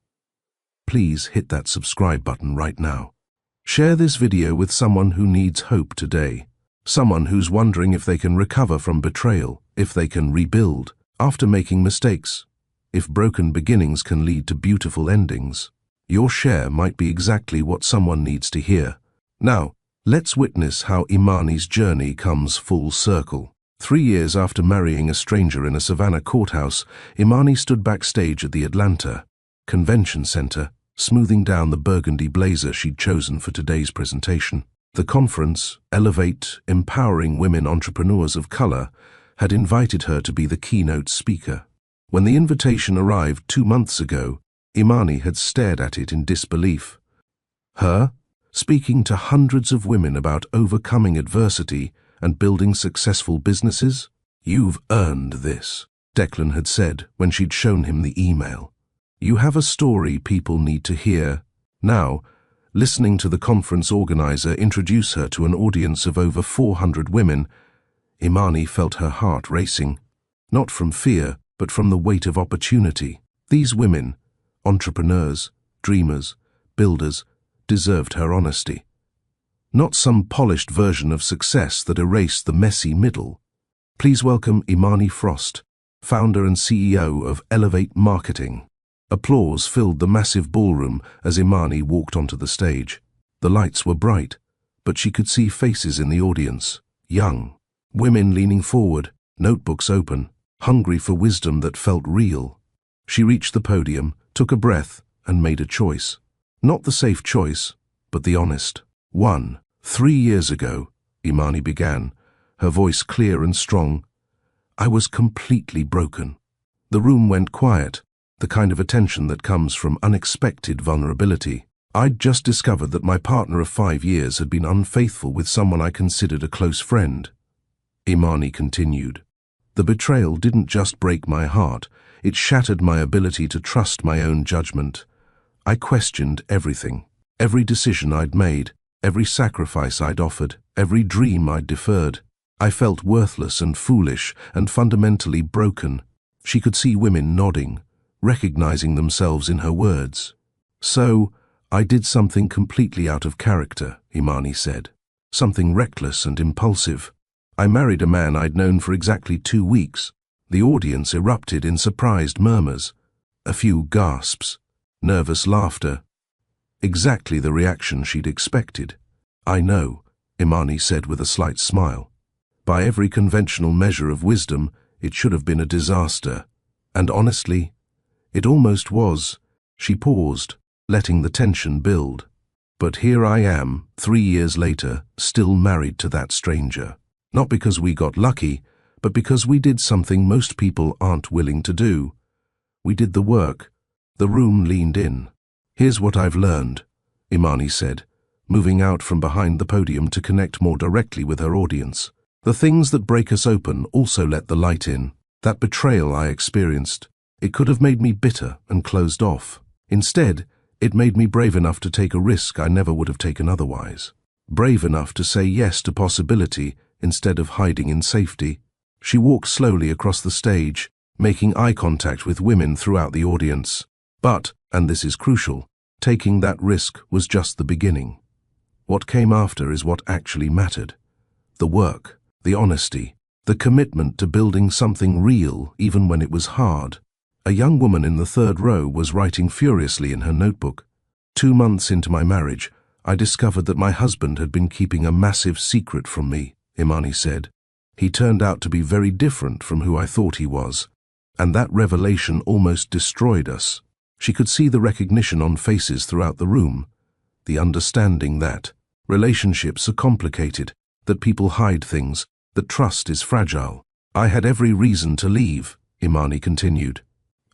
please hit that subscribe button right now. Share this video with someone who needs hope today. Someone who's wondering if they can recover from betrayal, if they can rebuild after making mistakes, if broken beginnings can lead to beautiful endings. Your share might be exactly what someone needs to hear. Now, let's witness how Imani's journey comes full circle. 3 years after marrying a stranger in a Savannah courthouse, Imani stood backstage at the Atlanta Convention Center, smoothing down the burgundy blazer she'd chosen for today's presentation. The conference, Elevate Empowering Women Entrepreneurs of Color, had invited her to be the keynote speaker. When the invitation arrived 2 months ago, Imani had stared at it in disbelief. Her, speaking to hundreds of women about overcoming adversity and building successful businesses? "You've earned this," Declan had said when she'd shown him the email. "You have a story people need to hear." Now, listening to the conference organizer introduce her to an audience of over 400 women, Imani felt her heart racing, not from fear, but from the weight of opportunity. These women, entrepreneurs, dreamers, builders, deserved her honesty. Not some polished version of success that erased the messy middle. Please welcome Imani Frost, founder and CEO of Elevate Marketing. Applause filled the massive ballroom as Imani walked onto the stage. The lights were bright, but she could see faces in the audience, young, women leaning forward, notebooks open, hungry for wisdom that felt real. She reached the podium, took a breath, and made a choice. Not the safe choice, but the honest one. 3 years ago, Imani began, her voice clear and strong, I was completely broken. The room went quiet, the kind of attention that comes from unexpected vulnerability. I'd just discovered that my partner of 5 years had been unfaithful with someone I considered a close friend. Imani continued. The betrayal didn't just break my heart, it shattered my ability to trust my own judgment. I questioned everything, every decision I'd made, every sacrifice I'd offered, every dream I'd deferred. I felt worthless and foolish and fundamentally broken. She could see women nodding, recognizing themselves in her words. So, I did something completely out of character, Imani said. Something reckless and impulsive. I married a man I'd known for exactly 2 weeks. The audience erupted in surprised murmurs, a few gasps, nervous laughter. Exactly the reaction she'd expected. I know, Imani said with a slight smile. By every conventional measure of wisdom, it should have been a disaster. And honestly, it almost was. She paused, letting the tension build. But here I am, 3 years later, still married to that stranger. Not because we got lucky, but because we did something most people aren't willing to do. We did the work. The room leaned in. Here's what I've learned, Imani said, moving out from behind the podium to connect more directly with her audience. The things that break us open also let the light in. That betrayal I experienced, it could have made me bitter and closed off. Instead, it made me brave enough to take a risk I never would have taken otherwise. Brave enough to say yes to possibility instead of hiding in safety. She walked slowly across the stage, making eye contact with women throughout the audience. But, and this is crucial, taking that risk was just the beginning. What came after is what actually mattered. The work, the honesty, the commitment to building something real even when it was hard. A young woman in the 3rd row was writing furiously in her notebook. 2 months into my marriage, I discovered that my husband had been keeping a massive secret from me, Imani said. He turned out to be very different from who I thought he was, and that revelation almost destroyed us. She could see the recognition on faces throughout the room, the understanding that relationships are complicated, that people hide things, that trust is fragile. I had every reason to leave, Imani continued.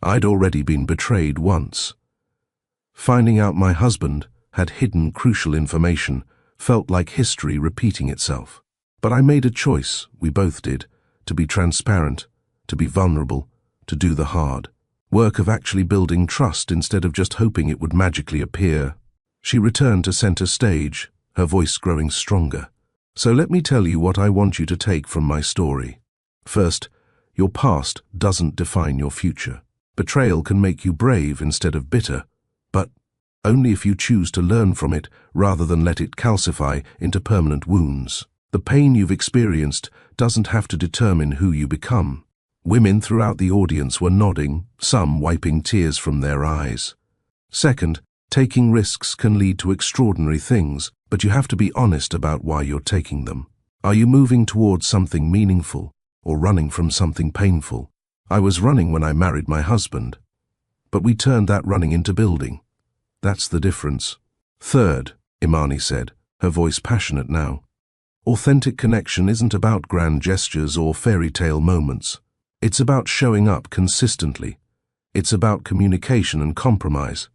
I'd already been betrayed once. Finding out my husband had hidden crucial information felt like history repeating itself. But I made a choice, we both did, to be transparent, to be vulnerable, to do the hard work of actually building trust instead of just hoping it would magically appear. She returned to center stage, her voice growing stronger. So let me tell you what I want you to take from my story. First, your past doesn't define your future. Betrayal can make you brave instead of bitter, but only if you choose to learn from it rather than let it calcify into permanent wounds. The pain you've experienced doesn't have to determine who you become. Women throughout the audience were nodding, some wiping tears from their eyes. Second, taking risks can lead to extraordinary things, but you have to be honest about why you're taking them. Are you moving towards something meaningful or running from something painful? I was running when I married my husband, but we turned that running into building. That's the difference. Third, Imani said, her voice passionate now. Authentic connection isn't about grand gestures or fairy tale moments. It's about showing up consistently. It's about communication and compromise.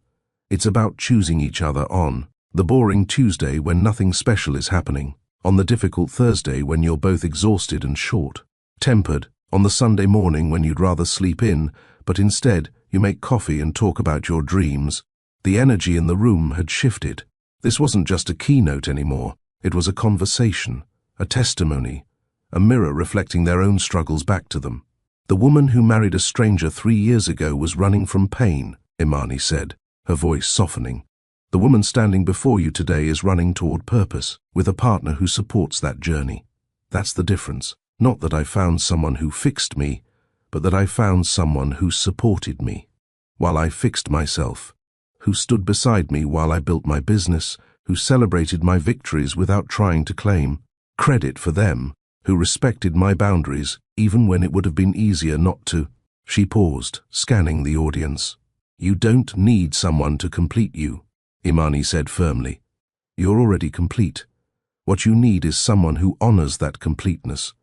It's about choosing each other on the boring Tuesday when nothing special is happening, on the difficult Thursday when you're both exhausted and short-tempered, on the Sunday morning when you'd rather sleep in, but instead you make coffee and talk about your dreams. The energy in the room had shifted. This wasn't just a keynote anymore. It was a conversation, a testimony, a mirror reflecting their own struggles back to them. The woman who married a stranger 3 years ago was running from pain, Imani said, her voice softening. The woman standing before you today is running toward purpose, with a partner who supports that journey. That's the difference. Not that I found someone who fixed me, but that I found someone who supported me while I fixed myself, who stood beside me while I built my business, who celebrated my victories without trying to claim credit for them, who respected my boundaries even when it would have been easier not to. She paused, scanning the audience. You don't need someone to complete you, Imani said firmly. You're already complete. What you need is someone who honors that completeness,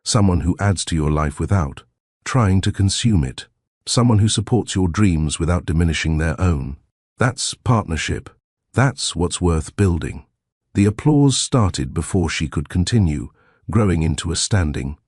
someone who adds to your life without trying to consume it, someone who supports your dreams without diminishing their own. That's partnership. That's what's worth building. The applause started before she could continue, growing into a standing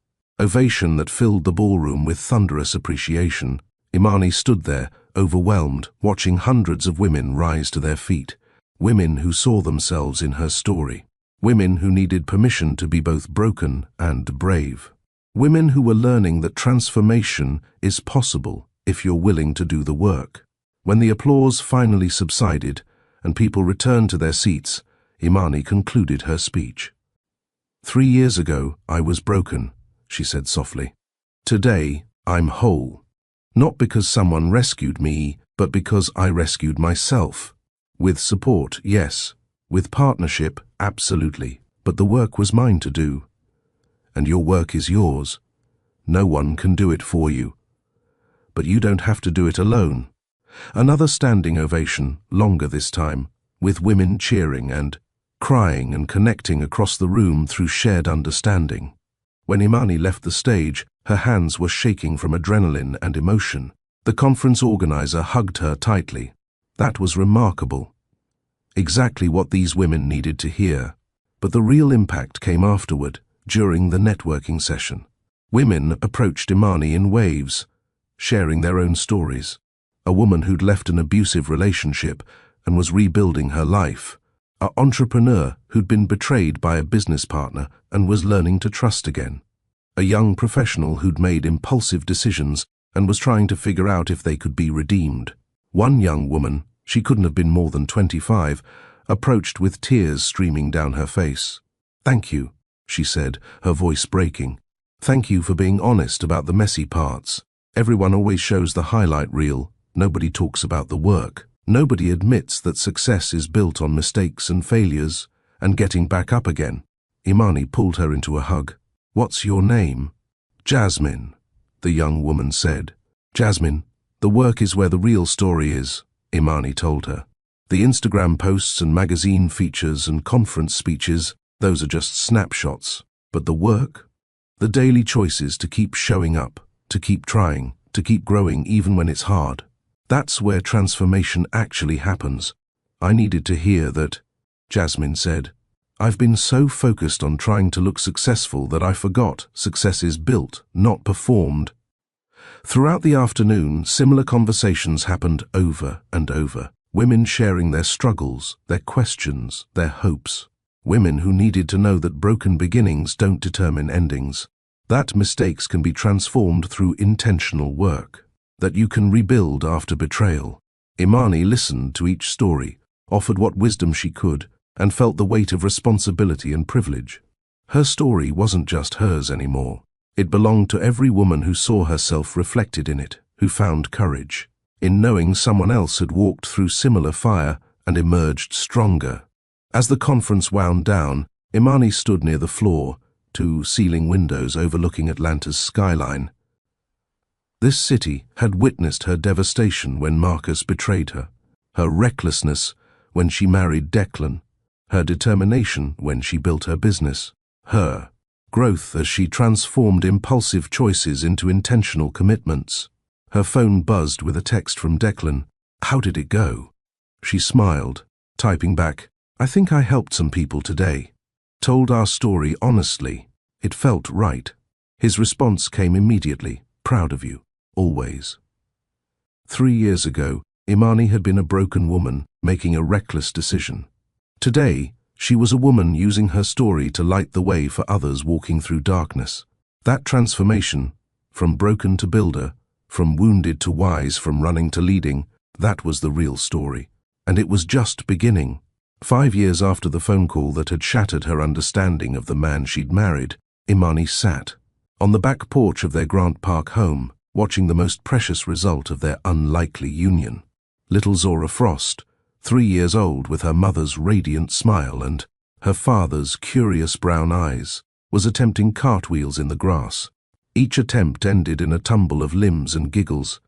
ovation that filled the ballroom with thunderous appreciation. Imani stood there, overwhelmed, watching hundreds of women rise to their feet, women who saw themselves in her story, women who needed permission to be both broken and brave, women who were learning that transformation is possible if you're willing to do the work. When the applause finally subsided and people returned to their seats, Imani concluded her speech. 3 years ago, I was broken, she said softly. Today, I'm whole. Not because someone rescued me, but because I rescued myself. With support, yes. With partnership, absolutely. But the work was mine to do. And your work is yours. No one can do it for you. But you don't have to do it alone. Another standing ovation, longer this time, with women cheering and crying and connecting across the room through shared understanding. When Imani left the stage, her hands were shaking from adrenaline and emotion. The conference organizer hugged her tightly. That was remarkable. Exactly what these women needed to hear. But the real impact came afterward, during the networking session. Women approached Imani in waves, sharing their own stories. A woman who'd left an abusive relationship and was rebuilding her life. An entrepreneur who'd been betrayed by a business partner and was learning to trust again. A young professional who'd made impulsive decisions and was trying to figure out if they could be redeemed. One young woman, she couldn't have been more than 25, approached with tears streaming down her face. "Thank you," she said, her voice breaking. "Thank you for being honest about the messy parts. Everyone always shows the highlight reel. Nobody talks about the work. Nobody admits that success is built on mistakes and failures and getting back up again." Imani pulled her into a hug. "What's your name?" "Jasmine," the young woman said. "Jasmine, the work is where the real story is," Imani told her. "The Instagram posts and magazine features and conference speeches, those are just snapshots. But the work? The daily choices to keep showing up, to keep trying, to keep growing even when it's hard. That's where transformation actually happens." "I needed to hear that," Jasmine said. "I've been so focused on trying to look successful that I forgot success is built, not performed." Throughout the afternoon, similar conversations happened over and over. Women sharing their struggles, their questions, their hopes. Women who needed to know that broken beginnings don't determine endings. That mistakes can be transformed through intentional work. That you can rebuild after betrayal. Imani listened to each story, offered what wisdom she could, and felt the weight of responsibility and privilege. Her story wasn't just hers anymore. It belonged to every woman who saw herself reflected in it, who found courage in knowing someone else had walked through similar fire and emerged stronger. As the conference wound down, Imani stood near the floor, two ceiling windows overlooking Atlanta's skyline. This city had witnessed her devastation when Marcus betrayed her, her recklessness when she married Declan, her determination when she built her business, her growth as she transformed impulsive choices into intentional commitments. Her phone buzzed with a text from Declan. How did it go? She smiled, typing back, I think I helped some people today. Told our story honestly. It felt right. His response came immediately. Proud of you. Always. 3 years ago, Imani had been a broken woman, making a reckless decision. Today, she was a woman using her story to light the way for others walking through darkness. That transformation, from broken to builder, from wounded to wise, from running to leading, that was the real story. And it was just beginning. 5 years after the phone call that had shattered her understanding of the man she'd married, Imani sat on the back porch of their Grant Park home, watching the most precious result of their unlikely union. Little Zora Frost, 3 years old, with her mother's radiant smile and her father's curious brown eyes, was attempting cartwheels in the grass. Each attempt ended in a tumble of limbs and giggles,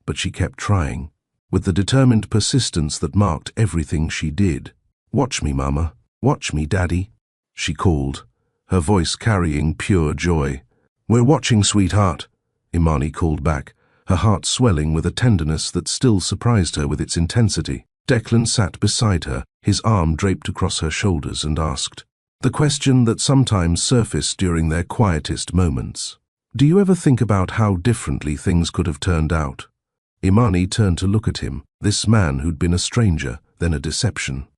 but she kept trying, with the determined persistence that marked everything she did. Watch me, Mama. Watch me, Daddy, she called, her voice carrying pure joy. We're watching, sweetheart, Imani called back, her heart swelling with a tenderness that still surprised her with its intensity. Declan sat beside her, his arm draped across her shoulders, and asked the question that sometimes surfaced during their quietest moments. Do you ever think about how differently things could have turned out? Imani turned to look at him, this man who'd been a stranger, then a deception,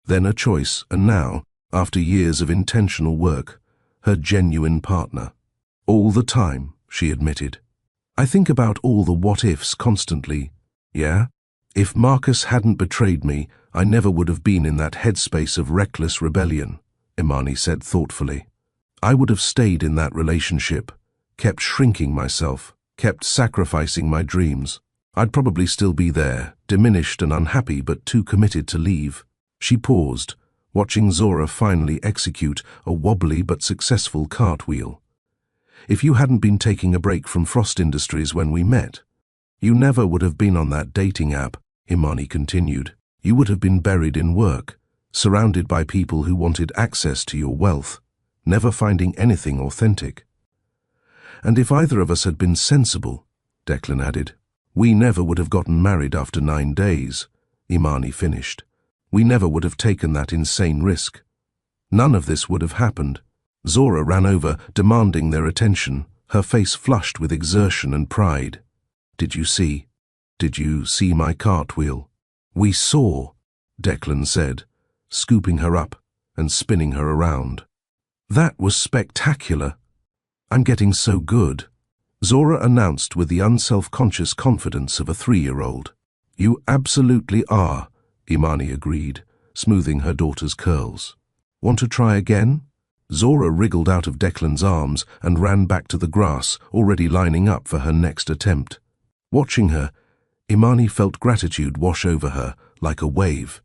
then a choice, and now, after years of intentional work, her genuine partner. All the time, she admitted. I think about all the what-ifs constantly. Yeah? If Marcus hadn't betrayed me, I never would have been in that headspace of reckless rebellion, Imani said thoughtfully. I would have stayed in that relationship, kept shrinking myself, kept sacrificing my dreams. I'd probably still be there, diminished and unhappy, but too committed to leave. She paused, watching Zora finally execute a wobbly but successful cartwheel. If you hadn't been taking a break from Frost Industries when we met, you never would have been on that dating app, Imani continued. You would have been buried in work, surrounded by people who wanted access to your wealth, never finding anything authentic. And if either of us had been sensible, Declan added, we never would have gotten married after 9 days, Imani finished. We never would have taken that insane risk. None of this would have happened. Zora ran over, demanding their attention, her face flushed with exertion and pride. Did you see? Did you see my cartwheel? We saw, Declan said, scooping her up and spinning her around. That was spectacular. I'm getting so good, Zora announced with the unself-conscious confidence of a 3-year-old. You absolutely are, Imani agreed, smoothing her daughter's curls. Want to try again? Zora wriggled out of Declan's arms and ran back to the grass, already lining up for her next attempt. Watching her, Imani felt gratitude wash over her like a wave.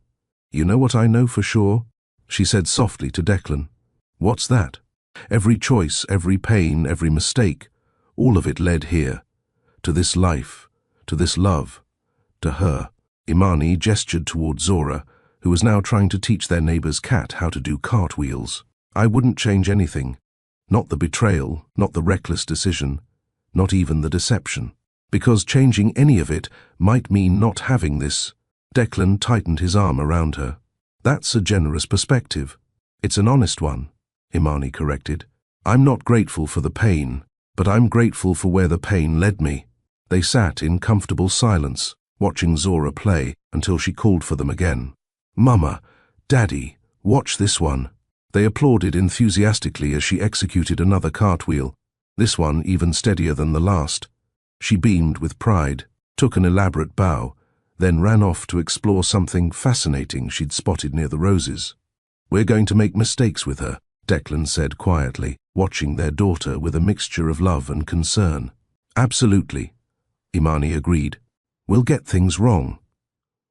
You know what I know for sure? She said softly to Declan. What's that? Every choice, every pain, every mistake, all of it led here, to this life, to this love, to her. Imani gestured toward Zora, who was now trying to teach their neighbor's cat how to do cartwheels. I wouldn't change anything. Not the betrayal, not the reckless decision, not even the deception. Because changing any of it might mean not having this. Declan tightened his arm around her. That's a generous perspective. It's an honest one, Imani corrected. I'm not grateful for the pain, but I'm grateful for where the pain led me. They sat in comfortable silence, watching Zora play until she called for them again. Mama, Daddy, watch this one. They applauded enthusiastically as she executed another cartwheel, this one even steadier than the last. She beamed with pride, took an elaborate bow, then ran off to explore something fascinating she'd spotted near the roses. We're going to make mistakes with her, Declan said quietly, watching their daughter with a mixture of love and concern. Absolutely, Imani agreed. We'll get things wrong.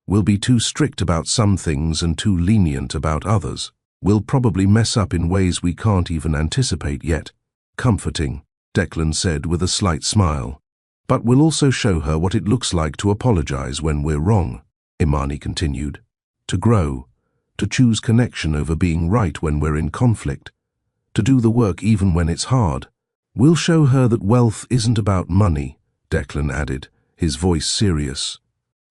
We'll be too strict about some things and too lenient about others. We'll probably mess up in ways we can't even anticipate yet. Comforting, Declan said with a slight smile. But we'll also show her what it looks like to apologize when we're wrong, Imani continued. To grow, to choose connection over being right when we're in conflict, to do the work even when it's hard. We'll show her that wealth isn't about money, Declan added, his voice serious.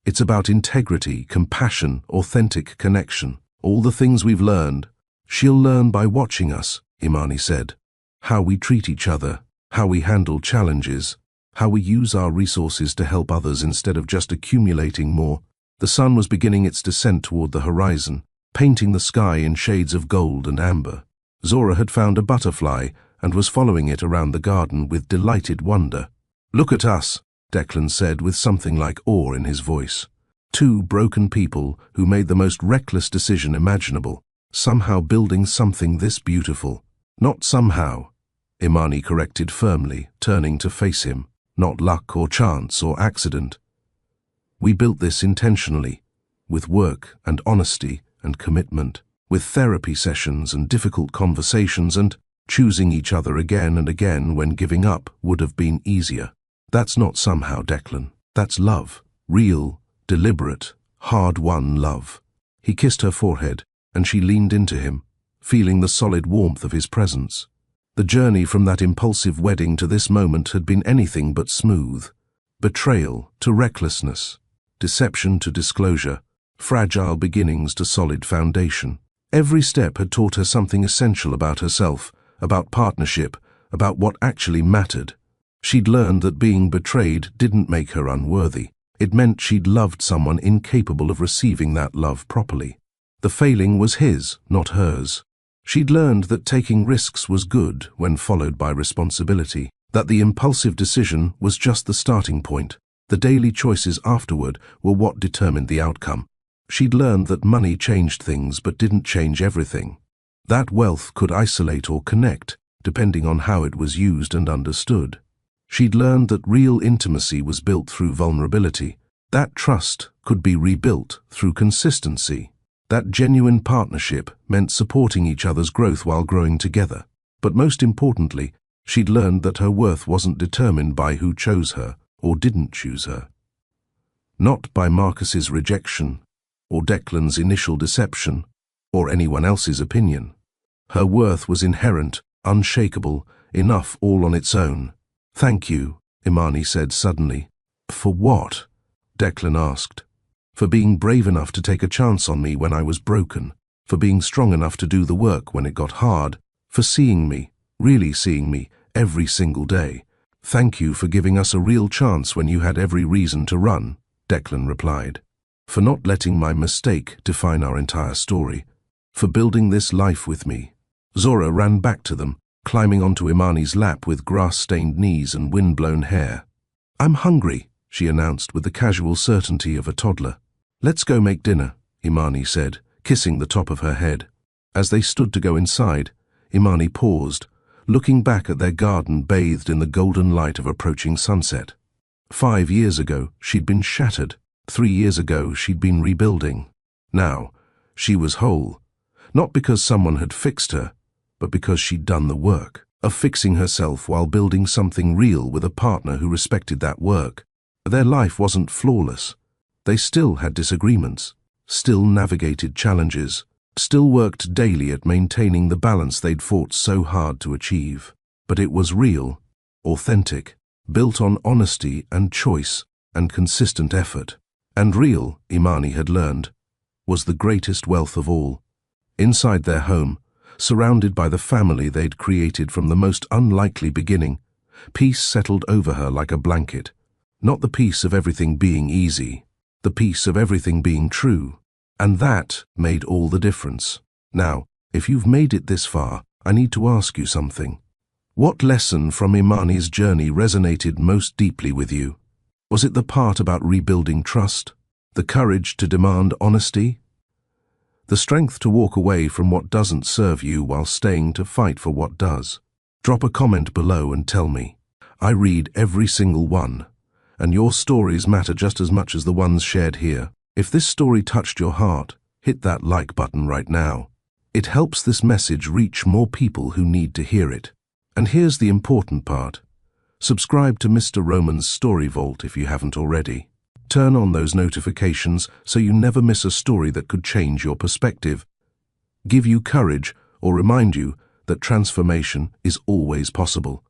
It's about integrity, compassion, authentic connection. All the things we've learned. She'll learn by watching us, Imani said. How we treat each other, how we handle challenges, how we use our resources to help others instead of just accumulating more. The sun was beginning its descent toward the horizon, painting the sky in shades of gold and amber. Zora had found a butterfly and was following it around the garden with delighted wonder. Look at us, Declan said with something like awe in his voice. Two broken people who made the most reckless decision imaginable, somehow building something this beautiful. Not somehow, Imani corrected firmly, turning to face him. Not luck or chance or accident. We built this intentionally, with work and honesty and commitment, with therapy sessions and difficult conversations and choosing each other again and again when giving up would have been easier. That's not somehow, Declan. That's love. Real, deliberate, hard-won love. He kissed her forehead, and she leaned into him, feeling the solid warmth of his presence. The journey from that impulsive wedding to this moment had been anything but smooth. Betrayal to recklessness, deception to disclosure, fragile beginnings to solid foundation. Every step had taught her something essential about herself, about partnership, about what actually mattered. She'd learned that being betrayed didn't make her unworthy. It meant she'd loved someone incapable of receiving that love properly. The failing was his, not hers. She'd learned that taking risks was good when followed by responsibility, that the impulsive decision was just the starting point. The daily choices afterward were what determined the outcome. She'd learned that money changed things but didn't change everything. That wealth could isolate or connect, depending on how it was used and understood. She'd learned that real intimacy was built through vulnerability. That trust could be rebuilt through consistency. That genuine partnership meant supporting each other's growth while growing together. But most importantly, she'd learned that her worth wasn't determined by who chose her or didn't choose her. Not by Marcus's rejection, or Declan's initial deception, or anyone else's opinion. Her worth was inherent, unshakable, enough all on its own. Thank you, Imani said suddenly. For what? Declan asked. For being brave enough to take a chance on me when I was broken, for being strong enough to do the work when it got hard, for seeing me, really seeing me, every single day. Thank you for giving us a real chance when you had every reason to run, Declan replied. For not letting my mistake define our entire story. For building this life with me. Zora ran back to them, climbing onto Imani's lap with grass-stained knees and wind-blown hair. I'm hungry, she announced with the casual certainty of a toddler. Let's go make dinner, Imani said, kissing the top of her head. As they stood to go inside, Imani paused, looking back at their garden bathed in the golden light of approaching sunset. 5 years ago, she'd been shattered. 3 years ago, she'd been rebuilding. Now, she was whole, not because someone had fixed her, but because she'd done the work of fixing herself while building something real with a partner who respected that work. Their life wasn't flawless. They still had disagreements, still navigated challenges, still worked daily at maintaining the balance they'd fought so hard to achieve. But it was real, authentic, built on honesty and choice and consistent effort. And real, Imani had learned, was the greatest wealth of all. Inside their home, surrounded by the family they'd created from the most unlikely beginning, peace settled over her like a blanket. Not the peace of everything being easy, the peace of everything being true. And that made all the difference. Now, if you've made it this far, I need to ask you something. What lesson from Imani's journey resonated most deeply with you? Was it the part about rebuilding trust? The courage to demand honesty? The The strength to walk away from what doesn't serve you while staying to fight for what does. Drop a comment below and tell me. I read every single one, and your stories matter just as much as the ones shared here. If this story touched your heart, hit that like button right now. It helps this message reach more people who need to hear it. And here's the important part. Subscribe to Mr. Roman's Story Vault if you haven't already. Turn on those notifications so you never miss a story that could change your perspective, give you courage, or remind you that transformation is always possible.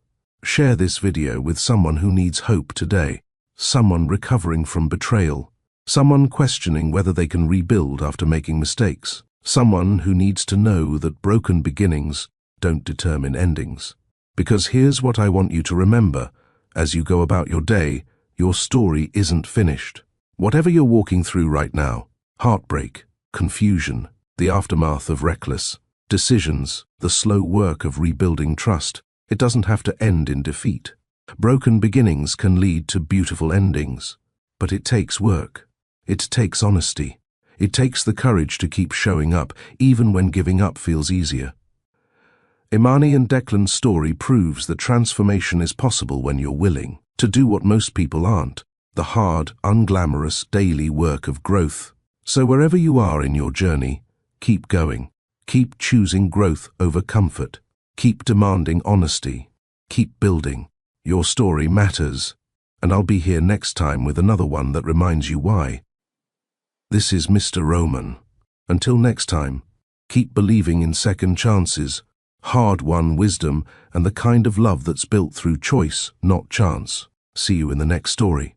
Share this video with someone who needs hope today, someone recovering from betrayal, someone questioning whether they can rebuild after making mistakes, someone who needs to know that broken beginnings don't determine endings. Because here's what I want you to remember as you go about your day: your story isn't finished. Whatever you're walking through right now, heartbreak, confusion, the aftermath of reckless decisions, the slow work of rebuilding trust, it doesn't have to end in defeat. Broken beginnings can lead to beautiful endings, but it takes work. It takes honesty. It takes the courage to keep showing up, even when giving up feels easier. Imani and Declan's story proves that transformation is possible when you're willing to do what most people aren't, the hard, unglamorous, daily work of growth. So wherever you are in your journey, keep going. Keep choosing growth over comfort. Keep demanding honesty. Keep building. Your story matters, and I'll be here next time with another one that reminds you why. This is Mr. Roman. Until next time, keep believing in second chances, hard-won wisdom, and the kind of love that's built through choice, not chance. See you in the next story.